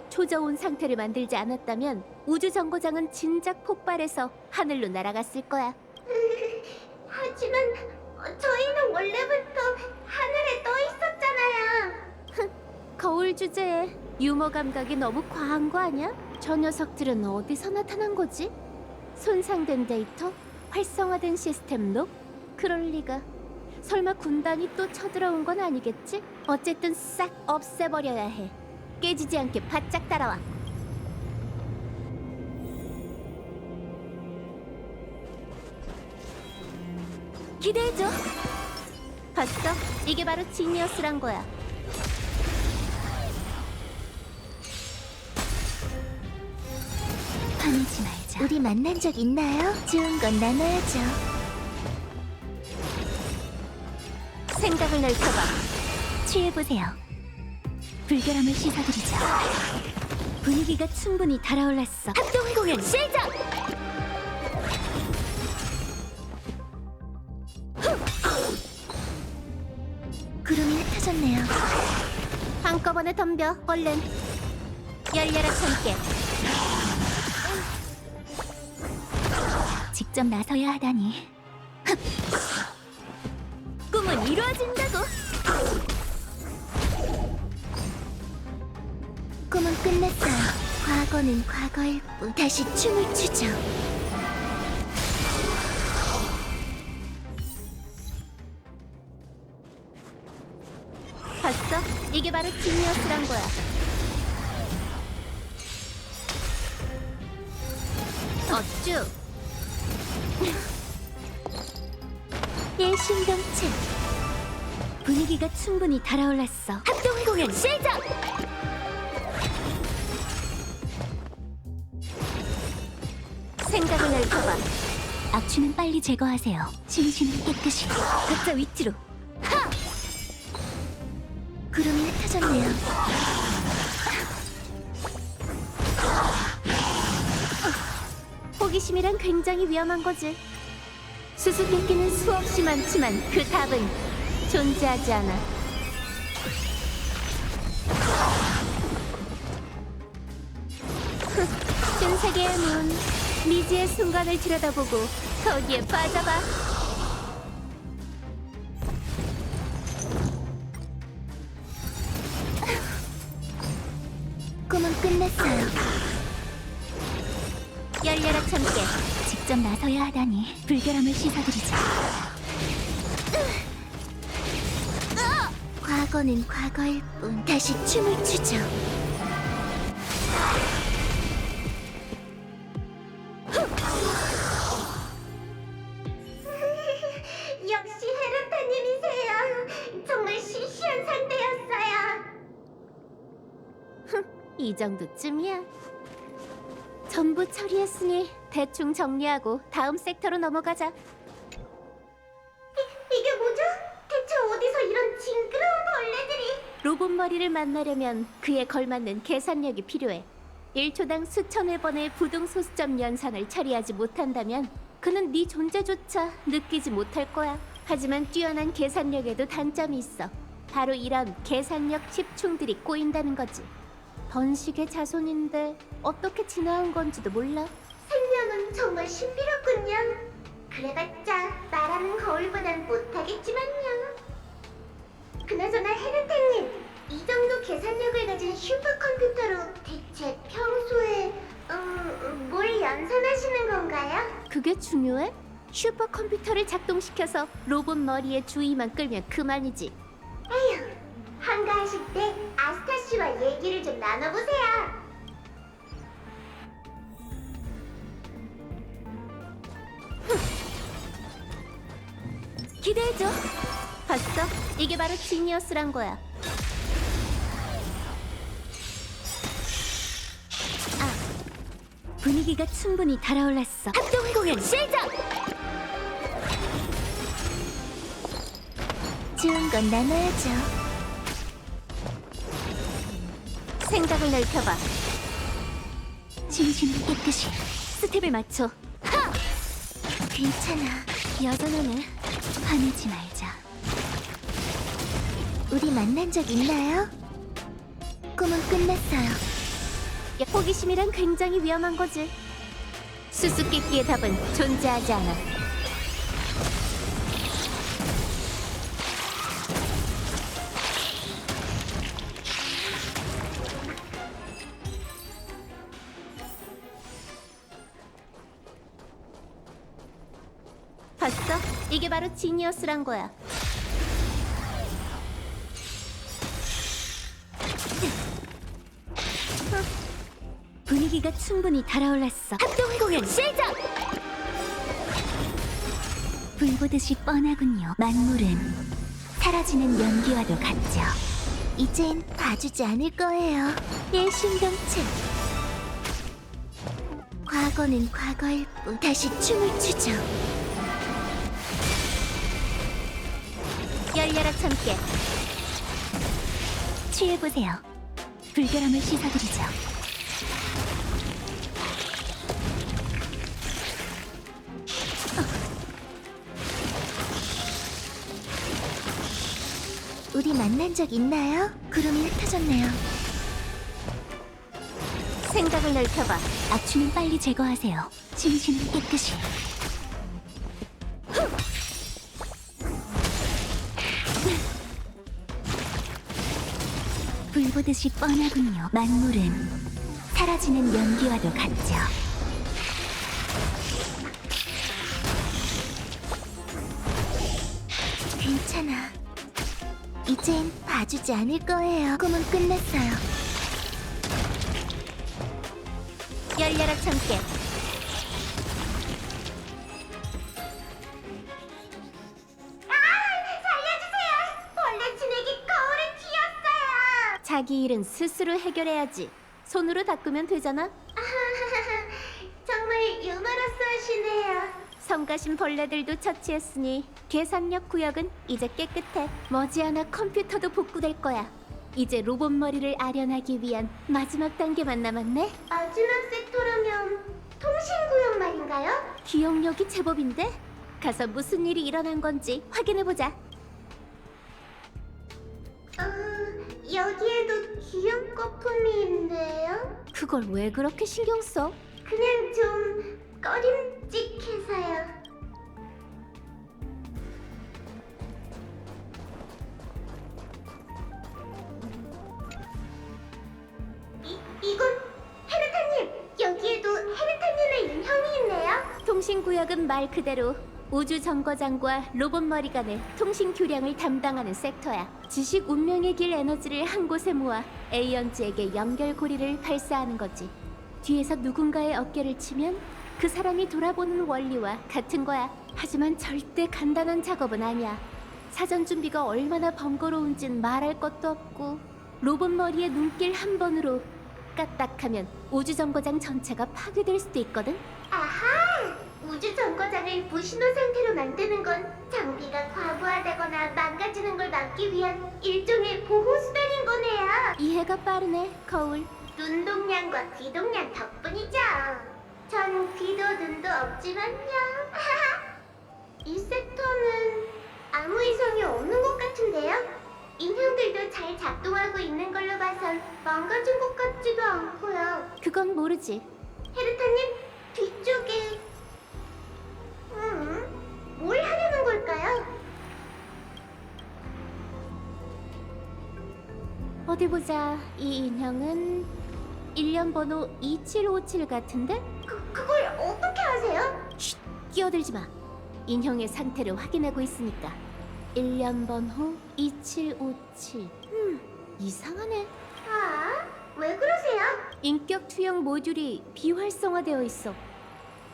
초저온 상태를 만들지 않았다면 우주 정거장은 진작 폭발해서 하늘로 날아갔을 거야. 하지만 저희는 원래부터 하늘에 떠 있었잖아요. 거울 주제에 유머 감각이 너무 과한 거 아니야? 저 녀석들은 어디서 나타난 거지? 손상된 데이터? 활성화된 시스템 록? 그럴 리가. 설마 군단이 또 쳐들어온 건 아니겠지? 어쨌든 싹 없애버려야 해. 깨지지 않게 바짝 따라와. 기대해줘. 봤어? 이게 바로 지니어스란 거야. 화내지 말자. 우리 만난 적 있나요? 좋은 건 나눠야죠. 생각을 넓혀봐. 취해보세요. 불결함을 씻어드리죠. 분위기가 충분히 달아올랐어. 합동 공연 시작! 구름이 흩어졌네요. 한꺼번에 덤벼. 얼른. 열려라 참깨. 직접 나서야 하다니. 꿈은 이루어진다고. 꿈은 끝났어요. 과거는 과거일 뿐. 다시 춤을 추죠. 봤어? 이게 바로 지니어스란 거야. 어쭈? 일심동체. 분위기가 충분히 달아올랐어. 합동 공연 시작! 생각을 넓혀봐. 악취는 빨리 제거하세요. 심신은 깨끗이. 각자 위치로. 하! 구름이 흩어졌네요. 호기심이란 굉장히 위험한 거지. 수수께끼는 수없이 많지만 그 답은 존재하지 않아. 신세계의 문, 미지의 순간을 들여다보고 거기에 빠져봐. 꿈은 끝났어요. 열려라 참깨. 직접 나서야 하다니 불결함을 씻어드리자. 과거는 과거일 뿐. 다시 춤을 추죠. 역시 헤르타님이세요. 정말 시시한 상대였어요. 이 정도쯤이야. 전부 처리했으니 대충 정리하고 다음 섹터로 넘어가자. 이게 뭐죠? 대체 어디서 이런 징그러운 벌레들이? 로봇 머리를 만나려면 그에 걸맞는 계산력이 필요해. 1초당 수천회 번의 부동 소수점 연산을 처리하지 못한다면 그는 네 존재조차 느끼지 못할 거야. 하지만 뛰어난 계산력에도 단점이 있어. 바로 이런 계산력 십충들이 꼬인다는 거지. 번식의 자손인데 어떻게 진화한 건지도 몰라. 생명은 정말 신비롭군요. 그래봤자 말하는 거울보단 못하겠지만요. 그나저나 헤르타님, 이 정도 계산력을 가진 슈퍼컴퓨터로 대체 평소에 뭘 연산하시는 건가요? 그게 중요해? 슈퍼컴퓨터를 작동시켜서 로봇 머리의 주의만 끌면 그만이지. 에휴, 한가하실 때 아스타 씨와 얘기를 좀 나눠보세요. 기대해줘. 봤어? 이게 바로 지니어스란 거야. 분위기가 충분히 달아올랐어. 합동 공연 시작! 좋은 건 나눠야죠. 생각을 넓혀봐. 진심을 깨끗이 스텝을 맞춰. 하! 괜찮아. 여전하네. 화내지 말자. 우리 만난 적 있나요? 꿈은 끝났어요. 호기심이란 굉장히 위험한 거지. 수수께끼의 답은 존재하지 않아. 봤어? 이게 바로 지니어스란 거야. 분위기가 충분히 달아올랐어. 합동 공연 시작! 불 보듯이 뻔하군요. 만물은 사라지는 연기와도 같죠. 이젠 봐주지 않을 거예요. 일심동체. 과거는 과거일 뿐. 다시 춤을 추죠. 열려라 참깨. 취해보세요. 불결함을 씻어드리죠. 우리 만난 적 있나요? 구름이 흩어졌네요. 생각을 넓혀봐. 악취는 빨리 제거하세요. 진심은 깨끗이. 불 보듯이 뻔하군요. 만물은 사라지는 연기와도 같죠. 괜찮아. 이젠 봐주지 않을 거예요. 꿈은 끝났어요. 열려라 참깨. 살려주세요. 벌레 진액이 거울에 튀었어요. 자기 일은 스스로 해결해야지. 손으로 닦으면 되잖아. 정말 유머러스하시네요. 성가신 벌레들도 처치했으니 계산력 구역은 이제 깨끗해. 머지않아 컴퓨터도 복구될 거야. 이제 로봇 머리를 아련하기 위한 마지막 단계만 남았네. 마지막 섹터라면 통신구역 말인가요? 기억력이 제법인데? 가서 무슨 일이 일어난 건지 확인해보자. 여기에도 귀염 거품이 있네요. 그걸 왜 그렇게 신경 써? 그냥 좀 꺼림직해서요. 이건 헤르타님! 여기에도 헤르타님의 인형이 있네요. 통신구역은 말 그대로 우주 정거장과 로봇 머리 간의 통신 교량을 담당하는 섹터야. 지식 운명의 길 에너지를 한 곳에 모아 에이언즈에게 연결고리를 발사하는 거지. 뒤에서 누군가의 어깨를 치면 그 사람이 돌아보는 원리와 같은 거야. 하지만 절대 간단한 작업은 아니야. 사전 준비가 얼마나 번거로운진 말할 것도 없고, 로봇 머리의 눈길 한 번으로 까딱하면 우주 정거장 전체가 파괴될 수도 있거든. 아하! 우주 정거장을 무신호 상태로 만드는 건 장비가 과부하다거나 망가지는 걸 막기 위한 일종의 보호수단인 거네요. 이해가 빠르네, 거울. 눈동량과 귀동량 덕분이죠. 전 귀도 눈도 없지만요. 이 섹터는 아무 이상이 없는 것 같은데요? 인형들도 잘 작동하고 있는 걸로 봐선 망가진 것 같지도 않고요. 그건 모르지. 헤르타님, 뒤쪽에... 뭘 하려는 걸까요? 어디 보자. 이 인형은 일련 번호 2757 같은데? 그걸 어떻게 아세요? 쉿! 끼어들지 마. 인형의 상태를 확인하고 있으니까. 일련 번호 2757. 이상하네. 아, 왜 그러세요? 인격 투영 모듈이 비활성화되어 있어.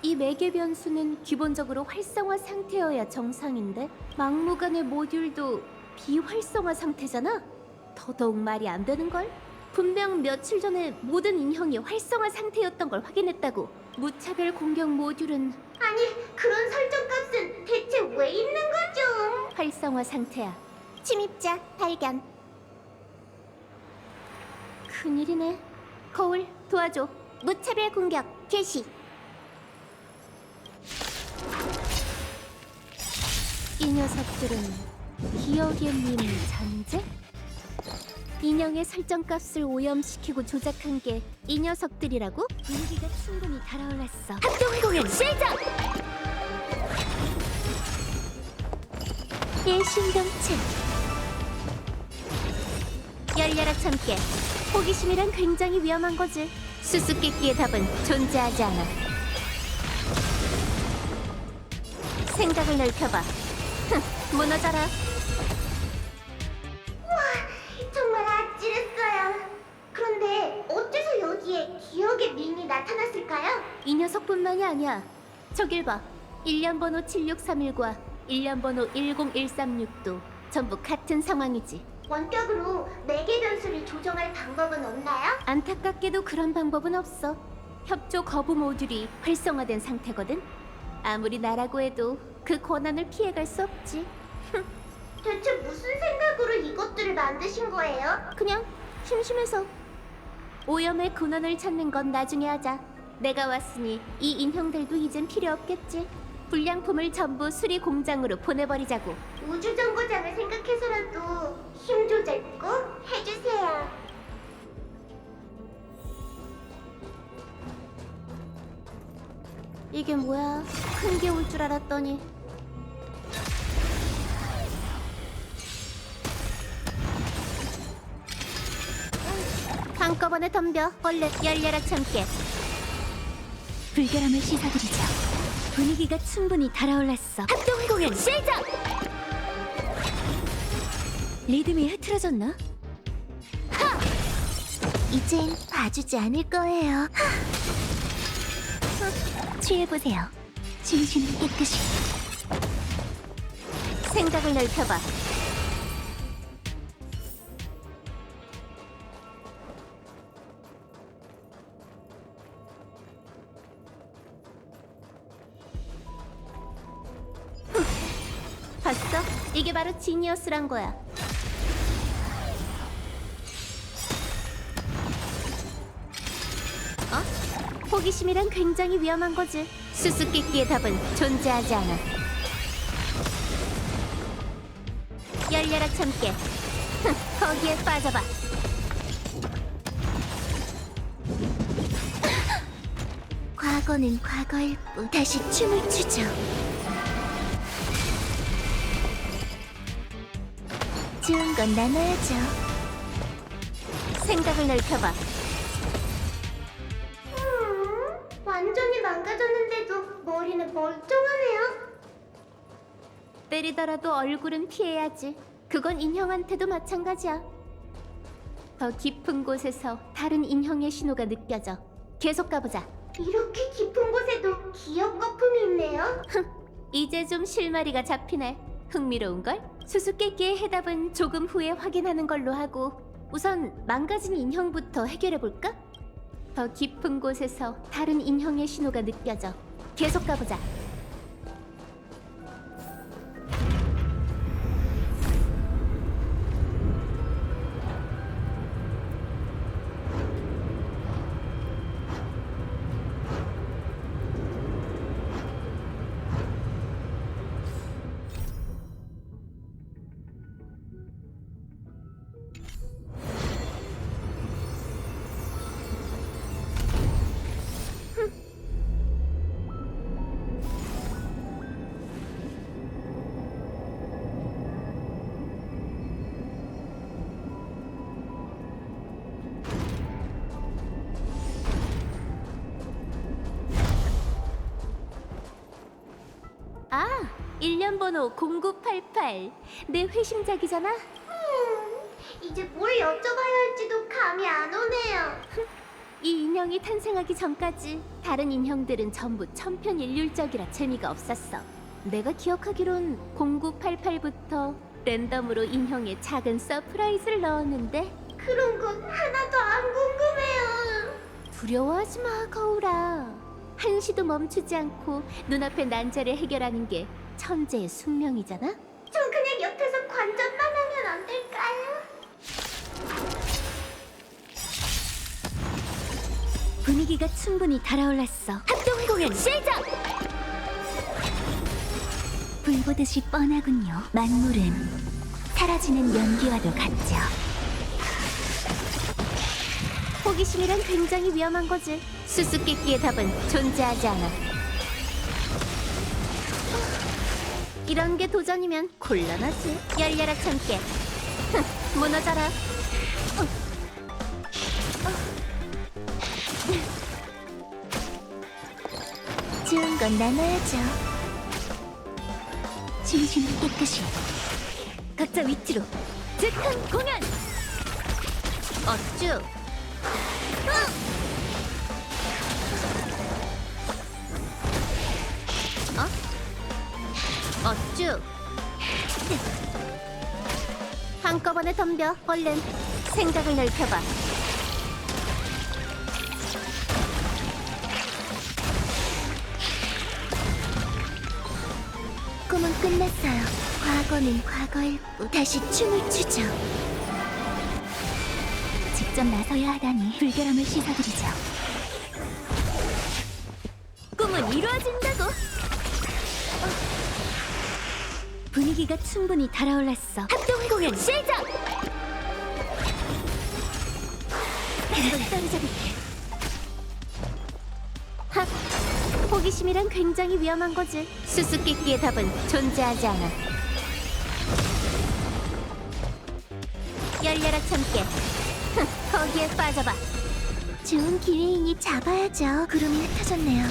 이 매개 변수는 기본적으로 활성화 상태여야 정상인데, 막무가내 모듈도 비활성화 상태잖아? 더더욱 말이 안 되는걸? 분명 며칠 전에 모든 인형이 활성화 상태였던 걸 확인했다고. 무차별 공격 모듈은 아니, 그런 설정값은 대체 왜 있는 거죠? 활성화 상태야. 침입자 발견. 큰일이네. 거울, 도와줘. 무차별 공격 개시. 이 녀석들은 기억의 님 잔재? 인형의 설정값을 오염시키고 조작한 게 이 녀석들이라고? 분위기가 충분히 달아올랐어. 합동공연 시작! 일심동체. 열려라 참깨. 호기심이란 굉장히 위험한 거지. 수수께끼의 답은 존재하지 않아. 생각을 넓혀봐. 무너져라. 정말 아찔했어요. 그런데 어째서 여기에 기억의 민이 나타났을까요? 이 녀석뿐만이 아니야. 저길 봐. 일련 번호 7631과 일련 번호 10136도 전부 같은 상황이지. 원격으로 매개 변수를 조정할 방법은 없나요? 안타깝게도 그런 방법은 없어. 협조 거부 모듈이 활성화된 상태거든. 아무리 나라고 해도 그 권한을 피해갈 수 없지. 대체 무슨 생각으로 이것들을 만드신 거예요? 그냥 심심해서. 오염의 근원을 찾는 건 나중에 하자. 내가 왔으니 이 인형들도 이젠 필요 없겠지. 불량품을 전부 수리 공장으로 보내버리자고. 우주 정거장을 생각해서라도 힘 조절 꼭 해주세요. 이게 뭐야? 큰 게 올 줄 알았더니. 한꺼번에 덤벼. 얼른 열려라 참깨. 불결함을 씻어드리자. 분위기가 충분히 달아올랐어. 합동공연 시작! 리듬이 흐트러졌나? 이젠 봐주지 않을 거예요. 취해보세요. 진심은 깨끗이. 생각을 넓혀봐. 봤어? 이게 바로 지니어스란 거야. 호기심이란 굉장히 위험한 거지. 수수께끼의 답은 존재하지 않아. 열려라 참깨. 거기에 빠져봐. 과거는 과거일 뿐. 다시 춤을 추죠. 좋은 건 나눠야죠. 생각을 넓혀봐. 완전히 망가졌는데도 머리는 멀쩡하네요. 때리더라도 얼굴은 피해야지. 그건 인형한테도 마찬가지야. 더 깊은 곳에서 다른 인형의 신호가 느껴져. 계속 가보자. 이렇게 깊은 곳에도 기억 거품이 있네요. 이제 좀 실마리가 잡히네. 흥미로운걸? 수수께끼의 해답은 조금 후에 확인하는 걸로 하고 우선 망가진 인형부터 해결해볼까? 더 깊은 곳에서 다른 인형의 신호가 느껴져. 계속 가보자. 아, 1년 번호 0988. 내 회심작이잖아. 이제 뭘 여쭤봐야 할지도 감이 안 오네요. 이 인형이 탄생하기 전까지 다른 인형들은 전부 천편일률적이라 재미가 없었어. 내가 기억하기론 0988부터 랜덤으로 인형에 작은 서프라이즈를 넣었는데 그런 건 하나도 안 궁금해요. 두려워하지 마, 거울아. 한시도 멈추지 않고 눈앞의 난제를 해결하는 게 천재의 숙명이잖아. 전 그냥 옆에서 관전만 하면 안 될까요? 분위기가 충분히 달아올랐어. 합동 공연 시작! 불보듯이 뻔하군요. 만물은 사라지는 연기와도 같죠. 호기심이란 굉장히 위험한 거지. 수수께끼의 답은 존재하지 않아. 이런 게 도전이면 곤란하지. 열려라 참깨. 무너져라. 좋은 건 나눠야죠. 진심을 깨끗이 각자 위치로 즉흥 공연! 어쭈! 어쭈! 한꺼번에 덤벼. 얼른 생각을 넓혀봐. 꿈은 끝났어요. 과거는 과거일 뿐. 다시 춤을 추죠. 직접 나서야 하다니 불결함을 씻어드리죠. 꿈은 이루어진다고. 분위기가 충분히 달아올랐어. 합동 공연 시작! 한번 떨어져볼게. 하! 호기심이란 굉장히 위험한 거지. 수수께끼의 답은 존재하지 않아. 열려라 참깨. 거기에 빠져봐. 좋은 기회이니 잡아야죠. 구름이 흩어졌네요.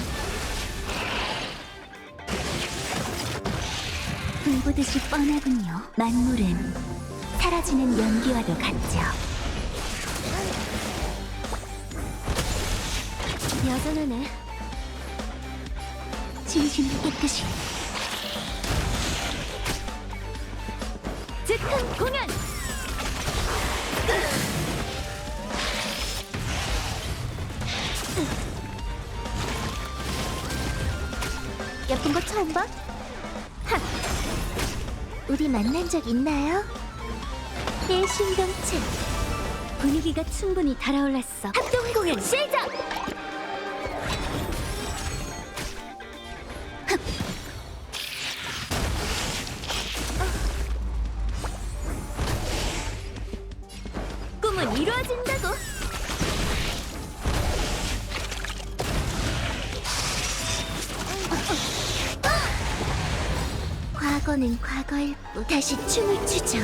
불보듯이 뻔하군요. 만물은 사라지는 연기와도 같죠. 여전하네. 진심을 깨끗이 즉흥 공연! 예쁜 거 처음 봐? 하! 우리 만난 적 있나요? 내 신경체 분위기가 충분히 달아올랐어. 합동 공연 시작! 과거는 과거일 뿐. 다시 춤을 추죠.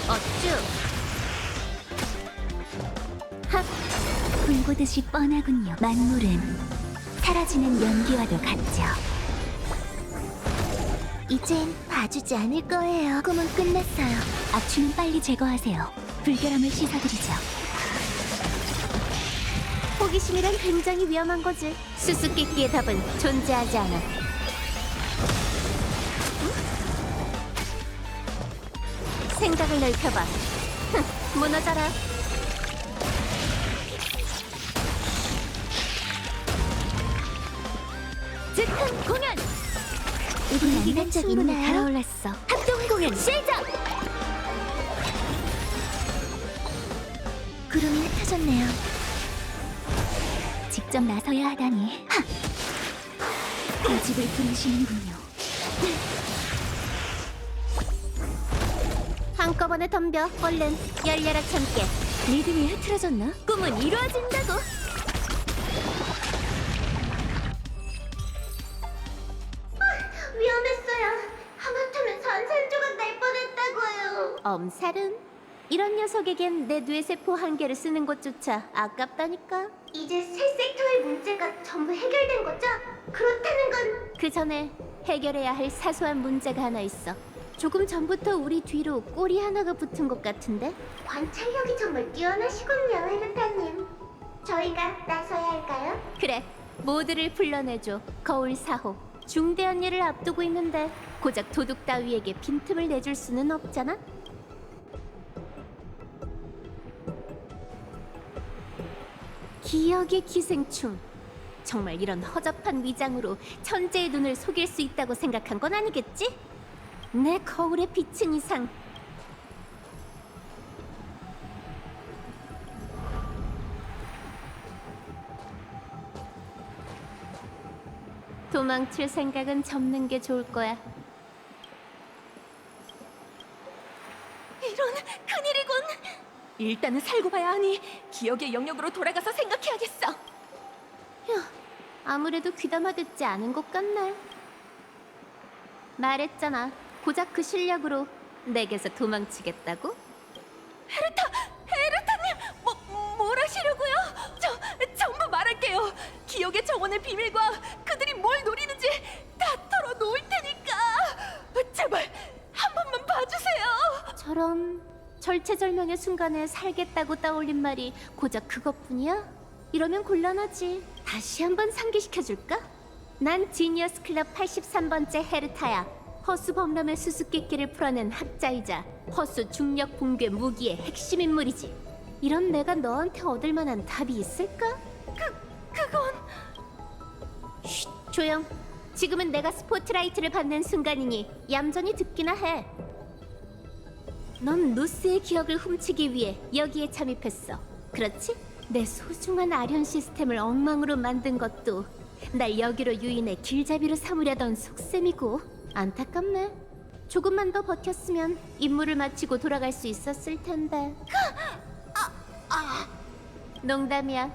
어쭈. 하. 불보듯이 뻔하군요. 만물은 사라지는 연기와도 같죠. 이젠 봐주지 않을 거예요. 꿈은 끝났어요. 악취는 빨리 제거하세요. 불결함을 씻어드리죠. 호기심이란 굉장히 위험한 거지. 수수께끼의 답은 존재하지 않아. 생각을 넓혀봐. 무너져라. 즉흥 공연! 분위기가 낭만적 충분히 있나요? 달아올랐어. 합동 공연 시작! 구름이 흩어졌네요. 직접 나서야 하다니. 고집을 부리시는군요. 한꺼번에 덤벼. 얼른 열려라 참깨. 리듬이 흐트러졌나? 꿈은 이루어진다고. 위험했어요. 하마터면 산산조각 날 뻔했다고요. 엄살은? 이런 녀석에겐 내 뇌세포 한 개를 쓰는 것조차 아깝다니까. 이제 새 섹터의 문제가 전부 해결된 거죠? 그렇다는 건 그 전에 해결해야 할 사소한 문제가 하나 있어. 조금 전부터 우리 뒤로 꼬리 하나가 붙은 것 같은데? 관찰력이 정말 뛰어나시군요, 헤르타님. 저희가 나서야 할까요? 그래, 모두를 불러내줘. 거울 4호. 중대한 일을 앞두고 있는데 고작 도둑 따위에게 빈틈을 내줄 수는 없잖아? 기억의 기생충. 정말 이런 허접한 위장으로 천재의 눈을 속일 수 있다고 생각한 건 아니겠지? 내 거울에 비친 이상 도망칠 생각은 접는 게 좋을 거야. 이런 큰일이군. 일단은 살고 봐야 하니 기억의 영역으로 돌아가서 생각해야겠어. 휴, 아무래도 귀담아 듣지 않은 것 같네. 말했잖아. 고작 그 실력으로 내게서 도망치겠다고? 헤르타님! 뭘 하시려고요? 전부 말할게요. 기억의 정원의 비밀과 그들이 뭘 노리는지 다 털어놓을 테니까 제발 한 번만 봐주세요. 저런 절체절명의 순간에 살겠다고 떠올린 말이 고작 그것뿐이야? 이러면 곤란하지. 다시 한번 상기시켜줄까? 난 지니어스 클럽 83번째 헤르타야. 허수 범람의 수수께끼를 풀어낸 학자이자 허수 중력 붕괴 무기의 핵심 인물이지. 이런 내가 너한테 얻을 만한 답이 있을까? 그건... 쉿, 조용. 지금은 내가 스포트라이트를 받는 순간이니 얌전히 듣기나 해. 넌 루스의 기억을 훔치기 위해 여기에 잠입했어. 그렇지? 내 소중한 아련 시스템을 엉망으로 만든 것도 날 여기로 유인해 길잡이로 삼으려던 속셈이고. 안타깝네. 조금만 더 버텼으면 임무를 마치고 돌아갈 수 있었을 텐데. 농담이야.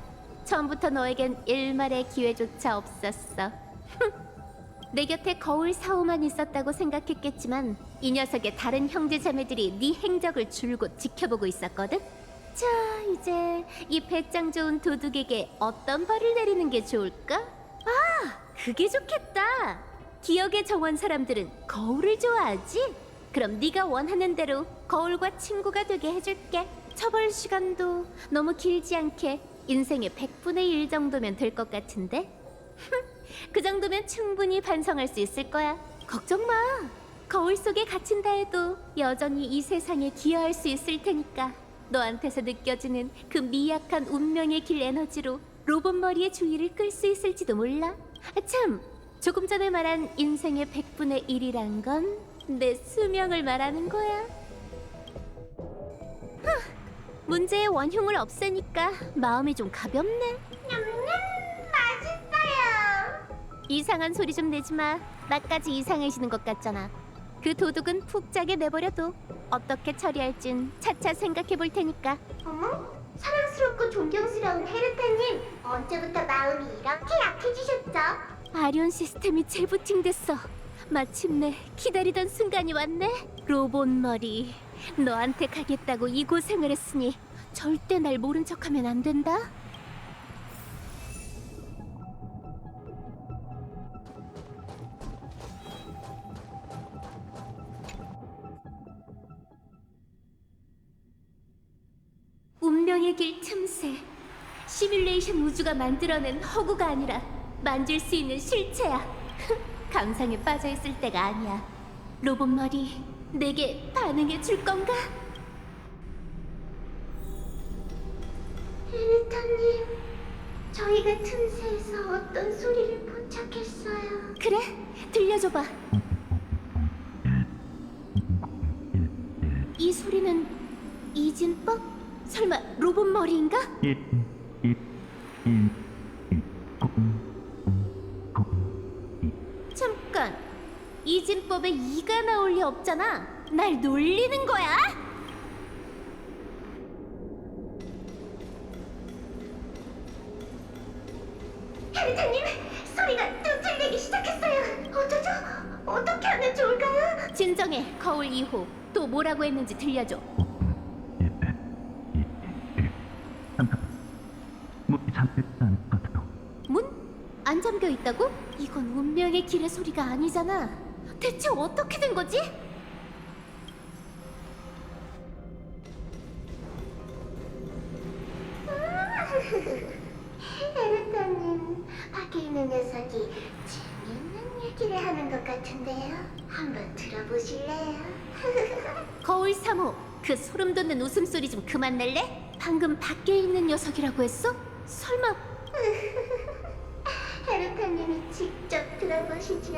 처음부터 너에겐 일말의 기회조차 없었어. 내 곁에 거울 4호만 있었다고 생각했겠지만 이 녀석의 다른 형제자매들이 네 행적을 줄곧 지켜보고 있었거든. 자, 이제 이 배짱 좋은 도둑에게 어떤 벌을 내리는 게 좋을까? 아, 그게 좋겠다. 기억의 정원 사람들은 거울을 좋아하지? 그럼 네가 원하는 대로 거울과 친구가 되게 해줄게. 처벌 시간도 너무 길지 않게 인생의 100분의 1 정도면 될 것 같은데? 그 정도면 충분히 반성할 수 있을 거야. 걱정 마. 거울 속에 갇힌다 해도 여전히 이 세상에 기여할 수 있을 테니까. 너한테서 느껴지는 그 미약한 운명의 길 에너지로 로봇 머리의 주의를 끌 수 있을지도 몰라. 참, 조금 전에 말한 인생의 100분의 1이란 건 내 수명을 말하는 거야. 문제의 원흉을 없애니까 마음이 좀 가볍네. 냠냠 맛있어요. 이상한 소리 좀 내지 마. 나까지 이상해지는 것 같잖아. 그 도둑은 푹 짜게 내버려둬. 어떻게 처리할진 차차 생각해 볼 테니까. 어머? 사랑스럽고 존경스러운 헤르타님, 언제부터 마음이 이렇게 약해지셨죠? 아리온 시스템이 재부팅됐어. 마침내 기다리던 순간이 왔네. 로봇 머리, 너한테 가겠다고 이 고생을 했으니 절대 날 모른 척하면 안 된다. 운명의 길 틈새. 시뮬레이션 우주가 만들어낸 허구가 아니라 만질 수 있는 실체야. 감상에 빠져있을 때가 아니야. 로봇 머리, 내게 반응해 줄 건가? 에르타님, 저희가 틈새에서 어떤 소리를 포착했어요. 그래, 들려줘봐. 이 소리는 이진법? 설마 로봇 머리인가? 잠깐, 이진법에 이가 나올 리 없잖아. 날 놀리는 거야? 에르타님, 소리가 또 들리기 시작했어요. 어쩌죠? 어떻게 하면 좋을까요? 진정해, 거울 2호. 또 뭐라고 했는지 들려줘. 문? 안 잠겨 있다고? 이건 운명의 길의 소리가 아니잖아. 대체 어떻게 된 거지? 에르타님, 밖에 있는 녀석이 재밌는 얘기를 하는 것 같은데요. 한번 들어보실래요? 거울 3호, 그 소름 돋는 웃음소리 좀 그만 낼래? 방금 밖에 있는 녀석이라고 했어? 설마 에르타님이 직접 들어보시죠.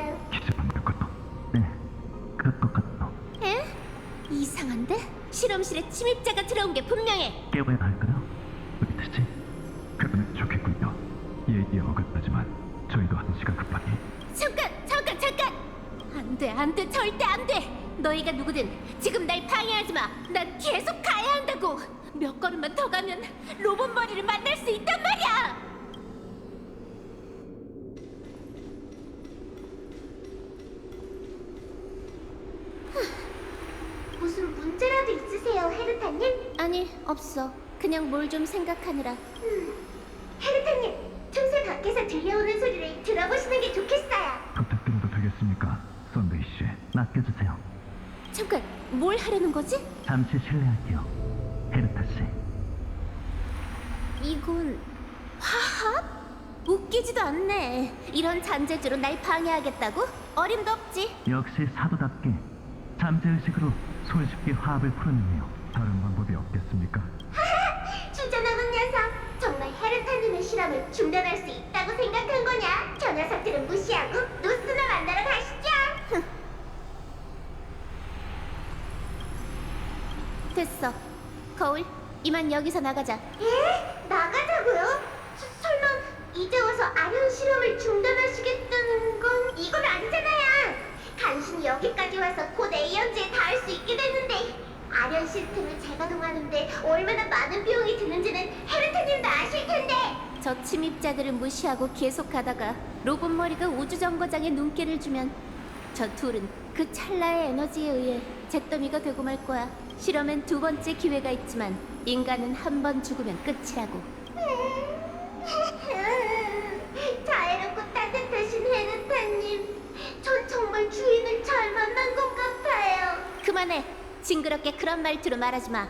에? 이상한데? 실험실에 침입자가 들어온 게 분명해. 깨워야 할까요? 그렇지. 그러면 좋겠군요. 얘기에 어긋나지만 저희도 한 시간 급하게. 잠깐! 안 돼, 절대 안 돼! 너희가 누구든 지금 날 방해하지 마. 난 계속 가야 한다고. 몇 걸음만 더 가면 로봇 머리를 만날 수 있단 말이야. 무슨 문제라도 있으세요, 헤르타님? 아니, 없어. 그냥 뭘 좀 생각하느라. 헤르타님, 틈새 밖에서 들려오는 소리를 들어보시는 게 좋겠어요. 부탁드려도 되겠습니까? 썬데이 씨, 맡겨주세요. 잠깐, 뭘 하려는 거지? 잠시 실례할게요. 헤르타 씨. 이건 화합? 웃기지도 않네. 이런 잔재주로 날 방해하겠다고? 어림도 없지. 역시 사도답게 잠재의식으로 손쉽게 화합을 풀어내네요. 다른 방법이 없겠습니까? 주저 남은 녀석, 정말 헤르타님의 실험을 중단할 수 있다고 생각한 거냐? 저 녀석들은 무시하고 노스나 만나러 가시죠. 됐어. 거울, 이만 여기서 나가자. 예? 나가자고요? 설마 이제 와서 아련 실험을 중단하시겠다는 건 이건 아니잖아요. 간신히 여기까지 와서 곧 에이언즈에 닿을 수 있게 됐는데 아련 시스템을 재가동하는데 얼마나 많은 비용이 드는지는 헤르타님도 아실 텐데. 저 침입자들을 무시하고 계속 가다가 로봇 머리가 우주 정거장에 눈길을 주면 저 둘은 그 찰나의 에너지에 의해 잿더미가 되고 말 거야. 실험엔 두 번째 기회가 있지만 인간은 한 번 죽으면 끝이라고. 자애롭고 따뜻하신 헤르타님, 전 정말 주인을 잘 만난 것 같아요. 그만해. 징그럽게 그런 말투로 말하지 마.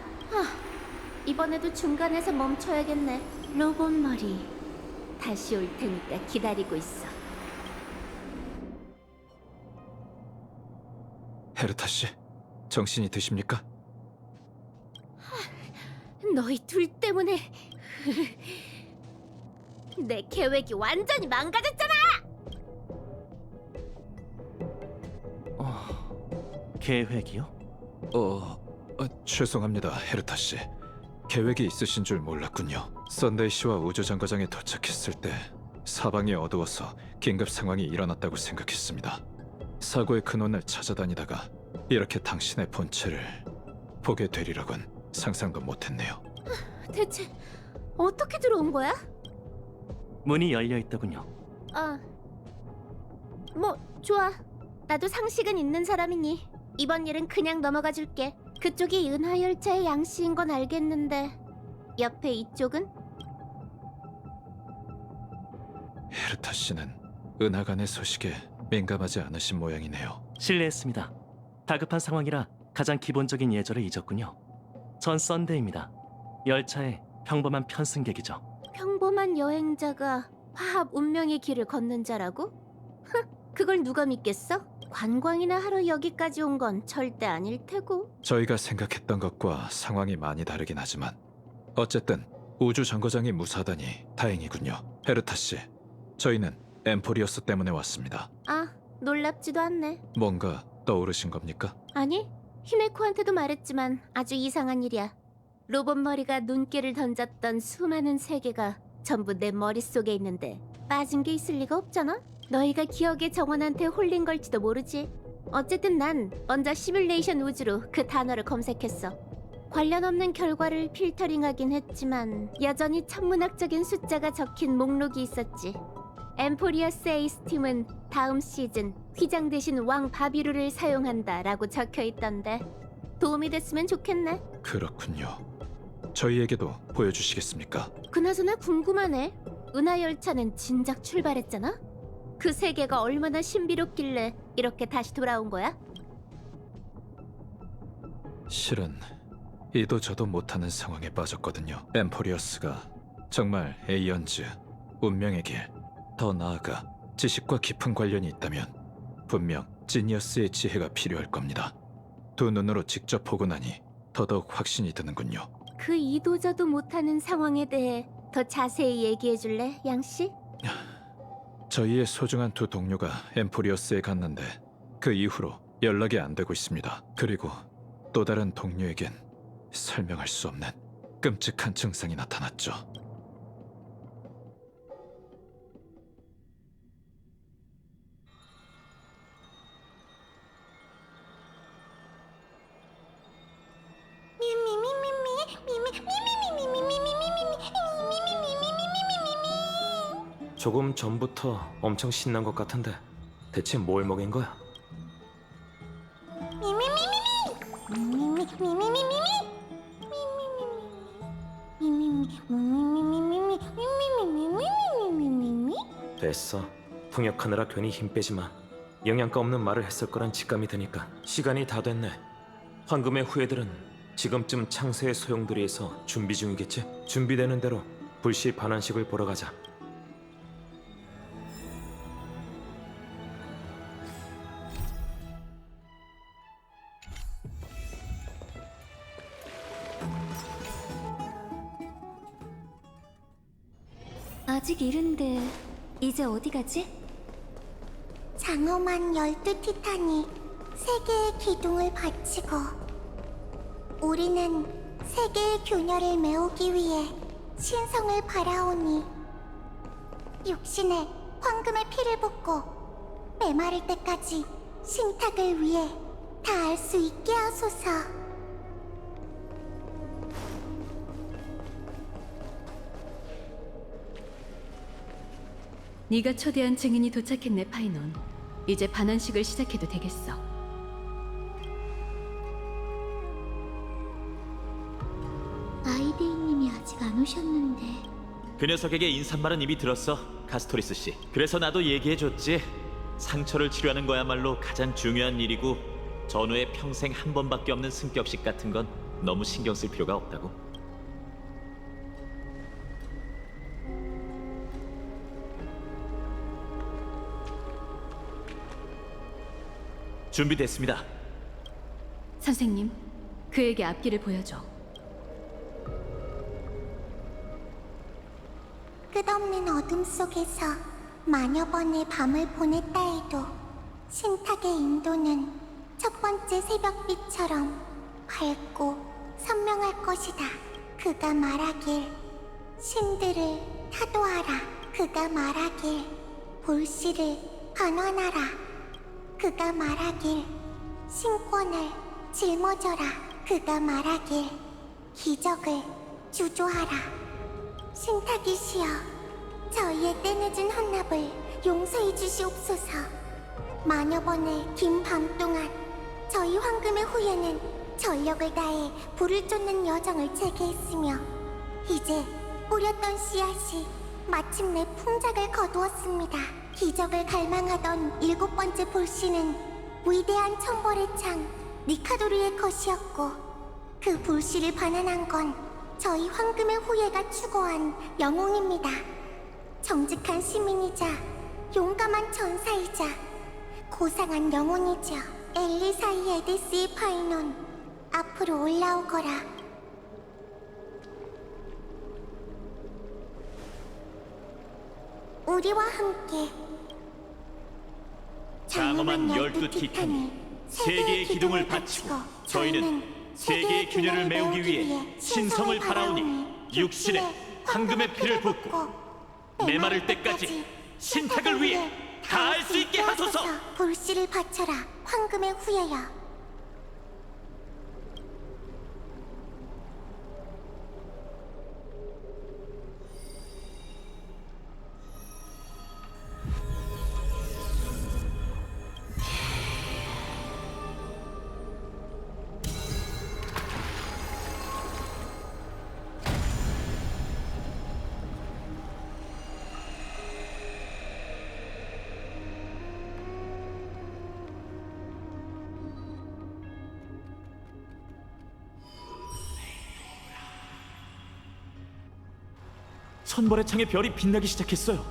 이번에도 중간에서 멈춰야겠네. 로봇 머리, 다시 올 테니까 기다리고 있어. 헤르타 씨, 정신이 드십니까? 너희 둘 때문에 내 계획이 완전히 망가졌잖아. 계획이요? 죄송합니다, 헤르타 씨. 계획이 있으신 줄 몰랐군요. 썬데이 씨와 우주 정거장에 도착했을 때 사방이 어두워서 긴급 상황이 일어났다고 생각했습니다. 사고의 근원을 찾아다니다가 이렇게 당신의 본체를 보게 되리라곤 상상도 못했네요. 대체 어떻게 들어온 거야? 문이 열려 있더군요. 뭐 좋아. 나도 상식은 있는 사람이니 이번 일은 그냥 넘어가 줄게. 그쪽이 은하열차의 양씨인 건 알겠는데 옆에 이쪽은? 헤르타 씨는 은하간의 소식에 민감하지 않으신 모양이네요. 실례했습니다. 다급한 상황이라 가장 기본적인 예절을 잊었군요. 전 썬데이입니다. 열차의 평범한 편승객이죠. 평범한 여행자가 화합 운명의 길을 걷는 자라고? 그걸 누가 믿겠어? 관광이나 하러 여기까지 온 건 절대 아닐 테고. 저희가 생각했던 것과 상황이 많이 다르긴 하지만 어쨌든 우주 정거장이 무사하다니 다행이군요. 헤르타 씨, 저희는 엠포리어스 때문에 왔습니다. 아, 놀랍지도 않네. 뭔가 떠오르신 겁니까? 아니, 히메코한테도 말했지만 아주 이상한 일이야. 로봇 머리가 눈길을 던졌던 수많은 세계가 전부 내 머릿속에 있는데 빠진 게 있을 리가 없잖아? 너희가 기억의 정원한테 홀린 걸지도 모르지. 어쨌든 난 먼저 시뮬레이션 우주로 그 단어를 검색했어. 관련 없는 결과를 필터링하긴 했지만 여전히 천문학적인 숫자가 적힌 목록이 있었지. 엠포리어스 에이스 팀은 다음 시즌 휘장 대신 왕 바비루를 사용한다라고 적혀 있던데 도움이 됐으면 좋겠네. 그렇군요. 저희에게도 보여주시겠습니까? 그나저나 궁금하네. 은하열차는 진작 출발했잖아? 그 세계가 얼마나 신비롭길래 이렇게 다시 돌아온 거야? 실은 이도 저도 못하는 상황에 빠졌거든요. 엠포리어스가 정말 에이언즈, 운명의 길, 더 나아가 지식과 깊은 관련이 있다면 분명 지니어스의 지혜가 필요할 겁니다. 두 눈으로 직접 보고 나니 더더욱 확신이 드는군요. 그 이도저도 못하는 상황에 대해 더 자세히 얘기해 줄래, 양씨? 저희의 소중한 두 동료가 엠포리어스에 갔는데 그 이후로 연락이 안 되고 있습니다. 그리고 또 다른 동료에겐 설명할 수 없는 끔찍한 증상이 나타났죠. 조금 전부터 엄청 신난 것 같은데 대체 뭘 먹인 거야? 됐어. 풍역하느라 괜히 힘 빼지 마. 영양가 없는 말을 했을 거란 직감이 드니까. 시간이 다 됐네. 황금의 후예들은 지금쯤 창세의 소용돌이에서 준비 중이겠지? 준비되는 대로 불시 반환식을 보러 가자. 아직 이른데 이제 어디 가지? 장엄한 12티탄이 세계의 기둥을 바치고 우리는 세계의 균열을 메우기 위해 신성을 바라오니 육신에 황금의 피를 붓고 메마를 때까지 신탁을 위해 다 알 수 있게 하소서. 네가 초대한 증인이 도착했네, 파이논. 이제 반환식을 시작해도 되겠어. 아이데이님이 아직 안 오셨는데. 그 녀석에게 인사말은 이미 들었어, 카스토리스 씨. 그래서 나도 얘기해줬지. 상처를 치료하는 거야말로 가장 중요한 일이고 전후에 평생 한 번밖에 없는 승격식 같은 건 너무 신경 쓸 필요가 없다고. 준비됐습니다. 선생님, 그에게 앞길을 보여줘. 끝없는 어둠 속에서 만여 번의 밤을 보냈다 해도 신탁의 인도는 첫 번째 새벽빛처럼 밝고 선명할 것이다. 그가 말하길 신들을 타도하라. 그가 말하길 볼씨를 반환하라. 그가 말하길 신권을 짊어져라. 그가 말하길 기적을 주조하라. 신탁이시여, 저희의 때늦은 헌납을 용서해 주시옵소서. 마녀 번의 긴 밤 동안 저희 황금의 후예는 전력을 다해 불을 쫓는 여정을 재개했으며 이제 뿌렸던 씨앗이 마침내 풍작을 거두었습니다. 기적을 갈망하던 7번째 불씨는 위대한 천벌의 창 니카도르의 것이었고 그 불씨를 반환한 건 저희 황금의 후예가 추구한 영웅입니다. 정직한 시민이자 용감한 전사이자 고상한 영혼이죠. 엘리사이 에데스의 파이논, 앞으로 올라오거라. 우리와 함께 장엄한 12 티탄이 세계의 기둥을 바치고 저희는 세계의 균열을 메우기 위해 신성을 바라오니 육신에 황금의 피를 붓고 메마를 때까지 신탁을 위해 다할 수 있게 하소서. 불씨를 바쳐라, 황금의 후예여. 천벌의 창의 별이 빛나기 시작했어요.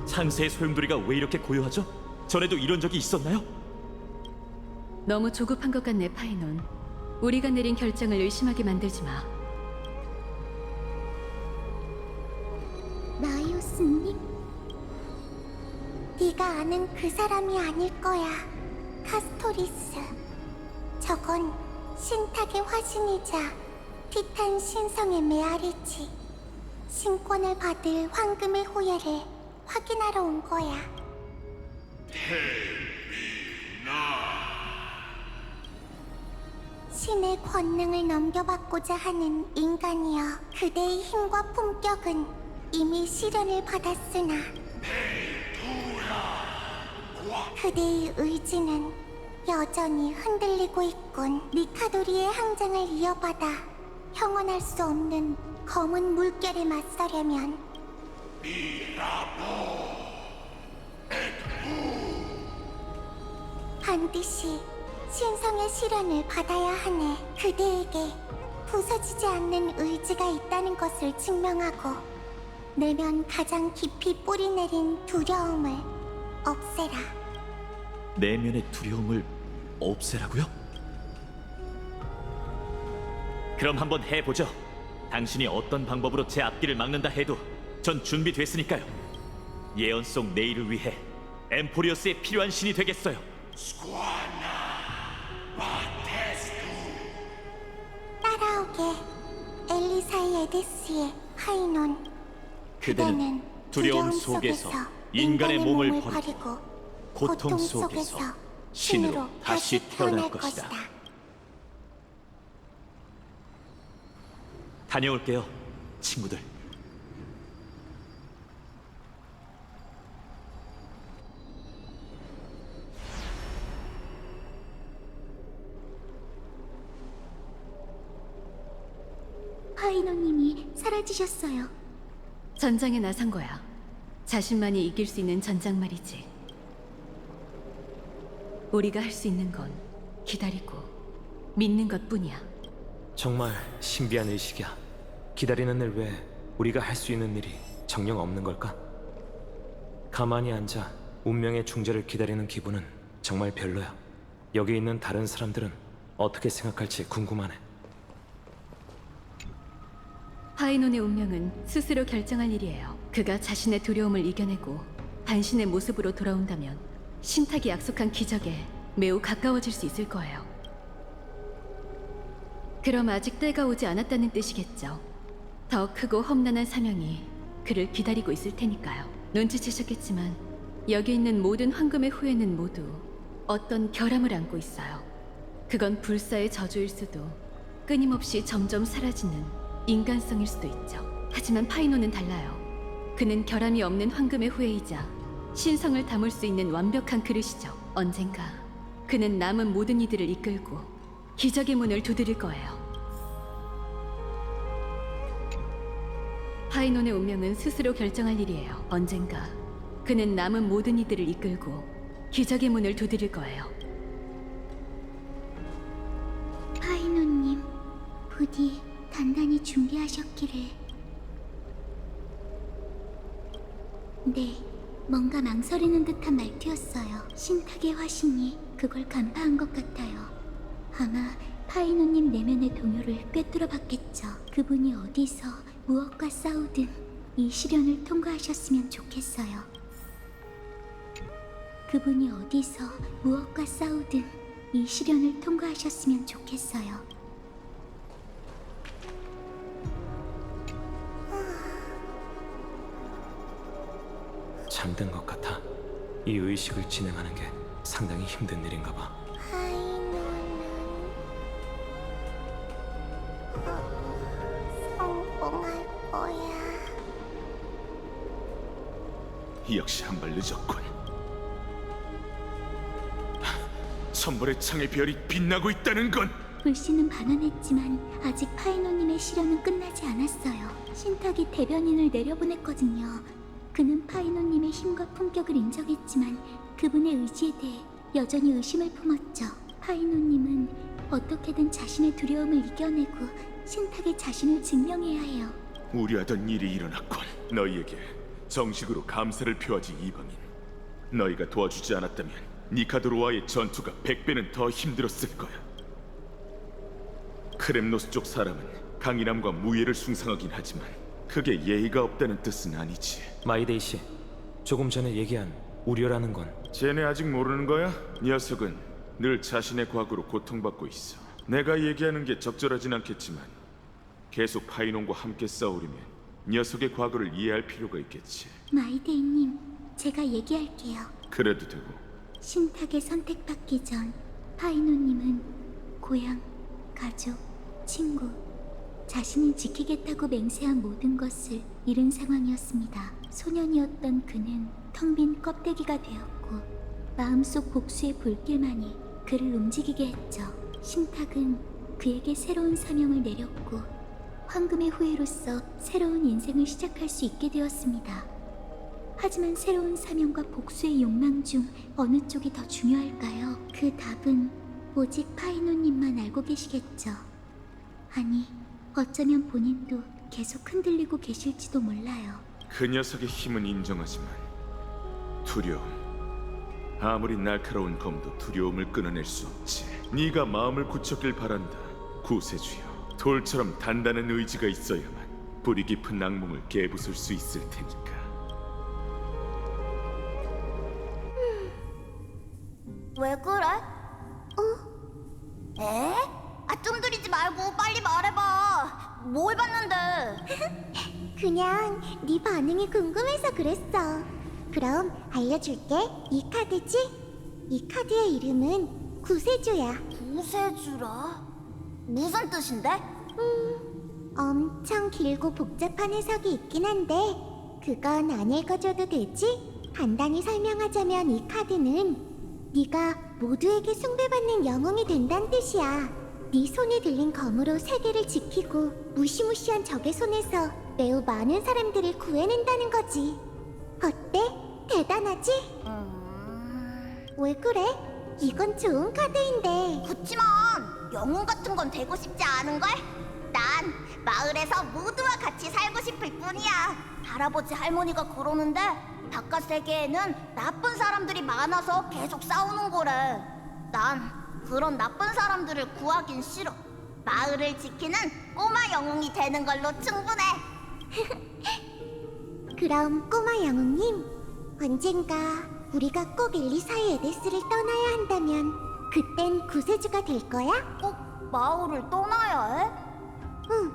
창세의 소용돌이가 왜 이렇게 고요하죠? 전에도 이런 적이 있었나요? 너무 조급한 것 같네, 파이논. 우리가 내린 결정을 의심하게 만들지 마. 나이오스님? 네가 아는 그 사람이 아닐 거야, 카스토리스. 저건 신탁의 화신이자 티탄 신성의 메아리지. 신권을 받을 황금의 후예를 확인하러 온 거야. 신의 권능을 넘겨받고자 하는 인간이여, 그대의 힘과 품격은 이미 시련을 받았으나 그대의 의지는 여전히 흔들리고 있군. 니카도리의 항쟁을 이어받아 형언할 수 없는 검은 물결에 맞서려면 반드시 신성의 시련을 받아야 하네. 그대에게 부서지지 않는 의지가 있다는 것을 증명하고 내면 가장 깊이 뿌리내린 두려움을 없애라. 내면의 두려움을 없애라고요? 그럼 한번 해보죠. 당신이 어떤 방법으로 제 앞길을 막는다 해도 전 준비됐으니까요. 예언 속 내일을 위해 엠포리어스에 필요한 신이 되겠어요. 따라오게, 엘리사이 에데스의 파이논. 그대는 두려움 속에서 인간의 몸을 버리고 고통 속에서 신으로 다시 태어날 것이다. 다녀올게요, 친구들. 파이노님이 사라지셨어요. 전장에 나선 거야. 자신만이 이길 수 있는 전장 말이지. 우리가 할 수 있는 건 기다리고 믿는 것뿐이야. 정말 신비한 의식이야. 기다리는 일 외에 우리가 할 수 있는 일이 정녕 없는 걸까? 가만히 앉아 운명의 중재를 기다리는 기분은 정말 별로야. 여기 있는 다른 사람들은 어떻게 생각할지 궁금하네. 파이논의 운명은 스스로 결정할 일이에요. 그가 자신의 두려움을 이겨내고 당신의 모습으로 돌아온다면 신탁이 약속한 기적에 매우 가까워질 수 있을 거예요. 그럼 아직 때가 오지 않았다는 뜻이겠죠. 더 크고 험난한 사명이 그를 기다리고 있을 테니까요. 눈치채셨겠지만 여기 있는 모든 황금의 후예는 모두 어떤 결함을 안고 있어요. 그건 불사의 저주일 수도, 끊임없이 점점 사라지는 인간성일 수도 있죠. 하지만 파이논은 달라요. 그는 결함이 없는 황금의 후예이자 신성을 담을 수 있는 완벽한 그릇이죠. 언젠가 그는 남은 모든 이들을 이끌고 기적의 문을 두드릴 거예요. 파이논의 운명은 스스로 결정할 일이에요. 언젠가 그는 남은 모든 이들을 이끌고 기적의 문을 두드릴 거예요. 파이노님, 부디 단단히 준비하셨기를. 네, 뭔가 망설이는 듯한 말투였어요. 신탁의 화신이 그걸 간파한 것 같아요. 아마 파이노님 내면의 동요를 꿰뚫어 봤겠죠. 그분이 어디서 무엇과 싸우든 이 시련을 통과하셨으면 좋겠어요. 그분이 어디서 무엇과 싸우든 이 시련을 통과하셨으면 좋겠어요. 잠든 것 같아. 이 의식을 진행하는 게 상당히 힘든 일인가 봐. 성공할 거야. 역시 한 발 늦었군. 천벌의 창의 별이 빛나고 있다는 건 불씨는 반환했지만 아직 파이노님의 시련은 끝나지 않았어요. 신탁이 대변인을 내려보냈거든요. 그는 파이노님의 힘과 품격을 인정했지만 그분의 의지에 대해 여전히 의심을 품었죠. 파이노님은 어떻게든 자신의 두려움을 이겨내고 신탁의 자신을 증명해야 해요. 우려하던 일이 일어났군. 너희에게 정식으로 감사를 표하지 이방인. 너희가 도와주지 않았다면 니카도르와의 전투가 100배는 더 힘들었을 거야. 크렘노스 쪽 사람은 강인함과 무예를 숭상하긴 하지만 그게 예의가 없다는 뜻은 아니지. 마이데이 씨, 조금 전에 얘기한 우려라는 건 쟤네 아직 모르는 거야? 녀석은 늘 자신의 과거로 고통받고 있어. 내가 얘기하는 게 적절하진 않겠지만 계속 파이논과 함께 싸우려면 녀석의 과거를 이해할 필요가 있겠지. 마이데이님, 제가 얘기할게요. 그래도 되고. 신탁에 선택받기 전 파이노님은 고향, 가족, 친구, 자신이 지키겠다고 맹세한 모든 것을 잃은 상황이었습니다. 소년이었던 그는 텅 빈 껍데기가 되었고 마음속 복수의 불길만이 그를 움직이게 했죠. 신탁은 그에게 새로운 사명을 내렸고 황금의 후예로서 새로운 인생을 시작할 수 있게 되었습니다. 하지만 새로운 사명과 복수의 욕망 중 어느 쪽이 더 중요할까요? 그 답은 오직 파이노님만 알고 계시겠죠. 아니, 어쩌면 본인도 계속 흔들리고 계실지도 몰라요. 그 녀석의 힘은 인정하지만 두려움, 아무리 날카로운 검도 두려움을 끊어낼 수 없지. 네가 마음을 굳혔길 바란다, 구세주여. 돌처럼 단단한 의지가 있어야만 뿌리 깊은 악몽을 깨부술 수 있을 테니까. 왜 그래? 에? 뜸들이지 말고 빨리 말해봐. 뭘 봤는데? 그냥 네 반응이 궁금해서 그랬어. 그럼 알려줄게. 이 카드지? 이 카드의 이름은 구세주야. 구세주라? 무슨 뜻인데? 엄청 길고 복잡한 해석이 있긴 한데 그건 안 읽어줘도 되지? 간단히 설명하자면 이 카드는 네가 모두에게 숭배받는 영웅이 된다는 뜻이야. 네 손에 들린 검으로 세계를 지키고 무시무시한 적의 손에서 매우 많은 사람들을 구해낸다는 거지. 어때? 대단하지? 왜 그래? 이건 좋은 카드인데. 그치만 영웅 같은 건 되고 싶지 않은걸? 난 마을에서 모두와 같이 살고 싶을 뿐이야. 할아버지 할머니가 그러는데 바깥 세계에는 나쁜 사람들이 많아서 계속 싸우는 거래. 난 그런 나쁜 사람들을 구하긴 싫어. 마을을 지키는 꼬마 영웅이 되는 걸로 충분해. 그럼 꼬마 영웅님, 언젠가 우리가 꼭 엘리사의 에데스를 떠나야 한다면 그땐 구세주가 될 거야? 꼭 마을을 떠나야 해? 응.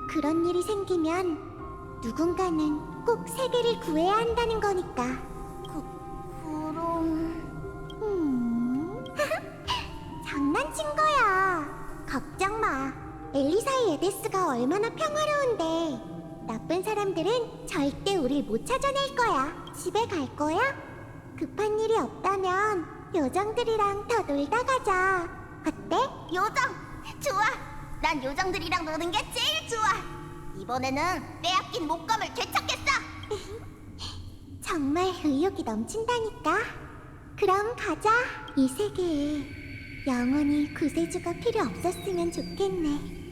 그런 일이 생기면 누군가는 꼭 세계를 구해야 한다는 거니까. 그럼... 장난친 거야. 걱정 마. 엘리사의 에데스가 얼마나 평화로운데. 나쁜 사람들은 절대 우릴 못 찾아낼 거야. 집에 갈 거야? 급한 일이 없다면 요정들이랑 더 놀다 가자. 어때? 요정! 좋아! 난 요정들이랑 노는 게 제일 좋아! 이번에는 빼앗긴 목감을 되찾겠어! 정말 의욕이 넘친다니까. 그럼 가자. 이 세계에 영원히 구세주가 필요 없었으면 좋겠네.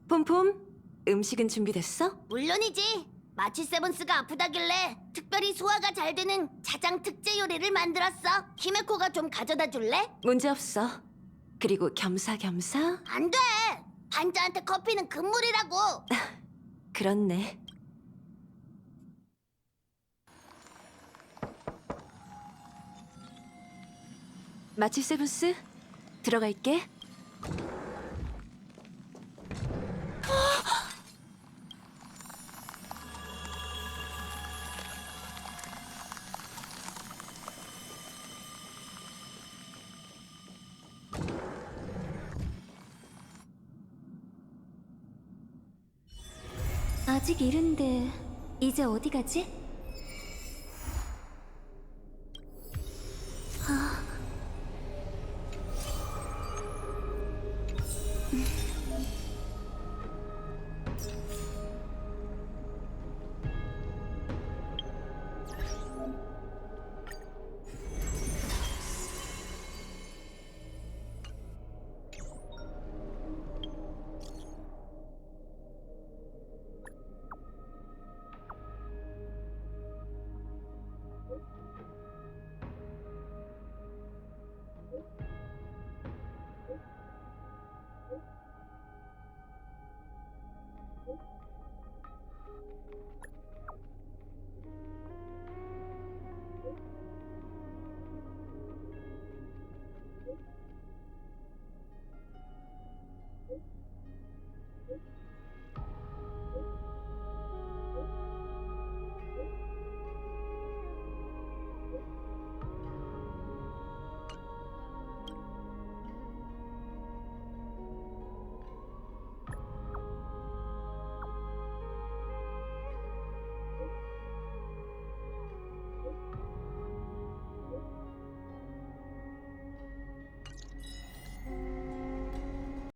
폼폼, 음식은 준비됐어? 물론이지. 마치 세븐스가 아프다길래 특별히 소화가 잘 되는 자장 특제 요리를 만들었어. 히메코가 좀 가져다 줄래? 문제 없어. 그리고 겸사겸사? 안 돼. 환자한테 커피는 금물이라고. 그렇네. 마치 세븐스, 들어갈게. 아직 이른데 이제 어디 가지?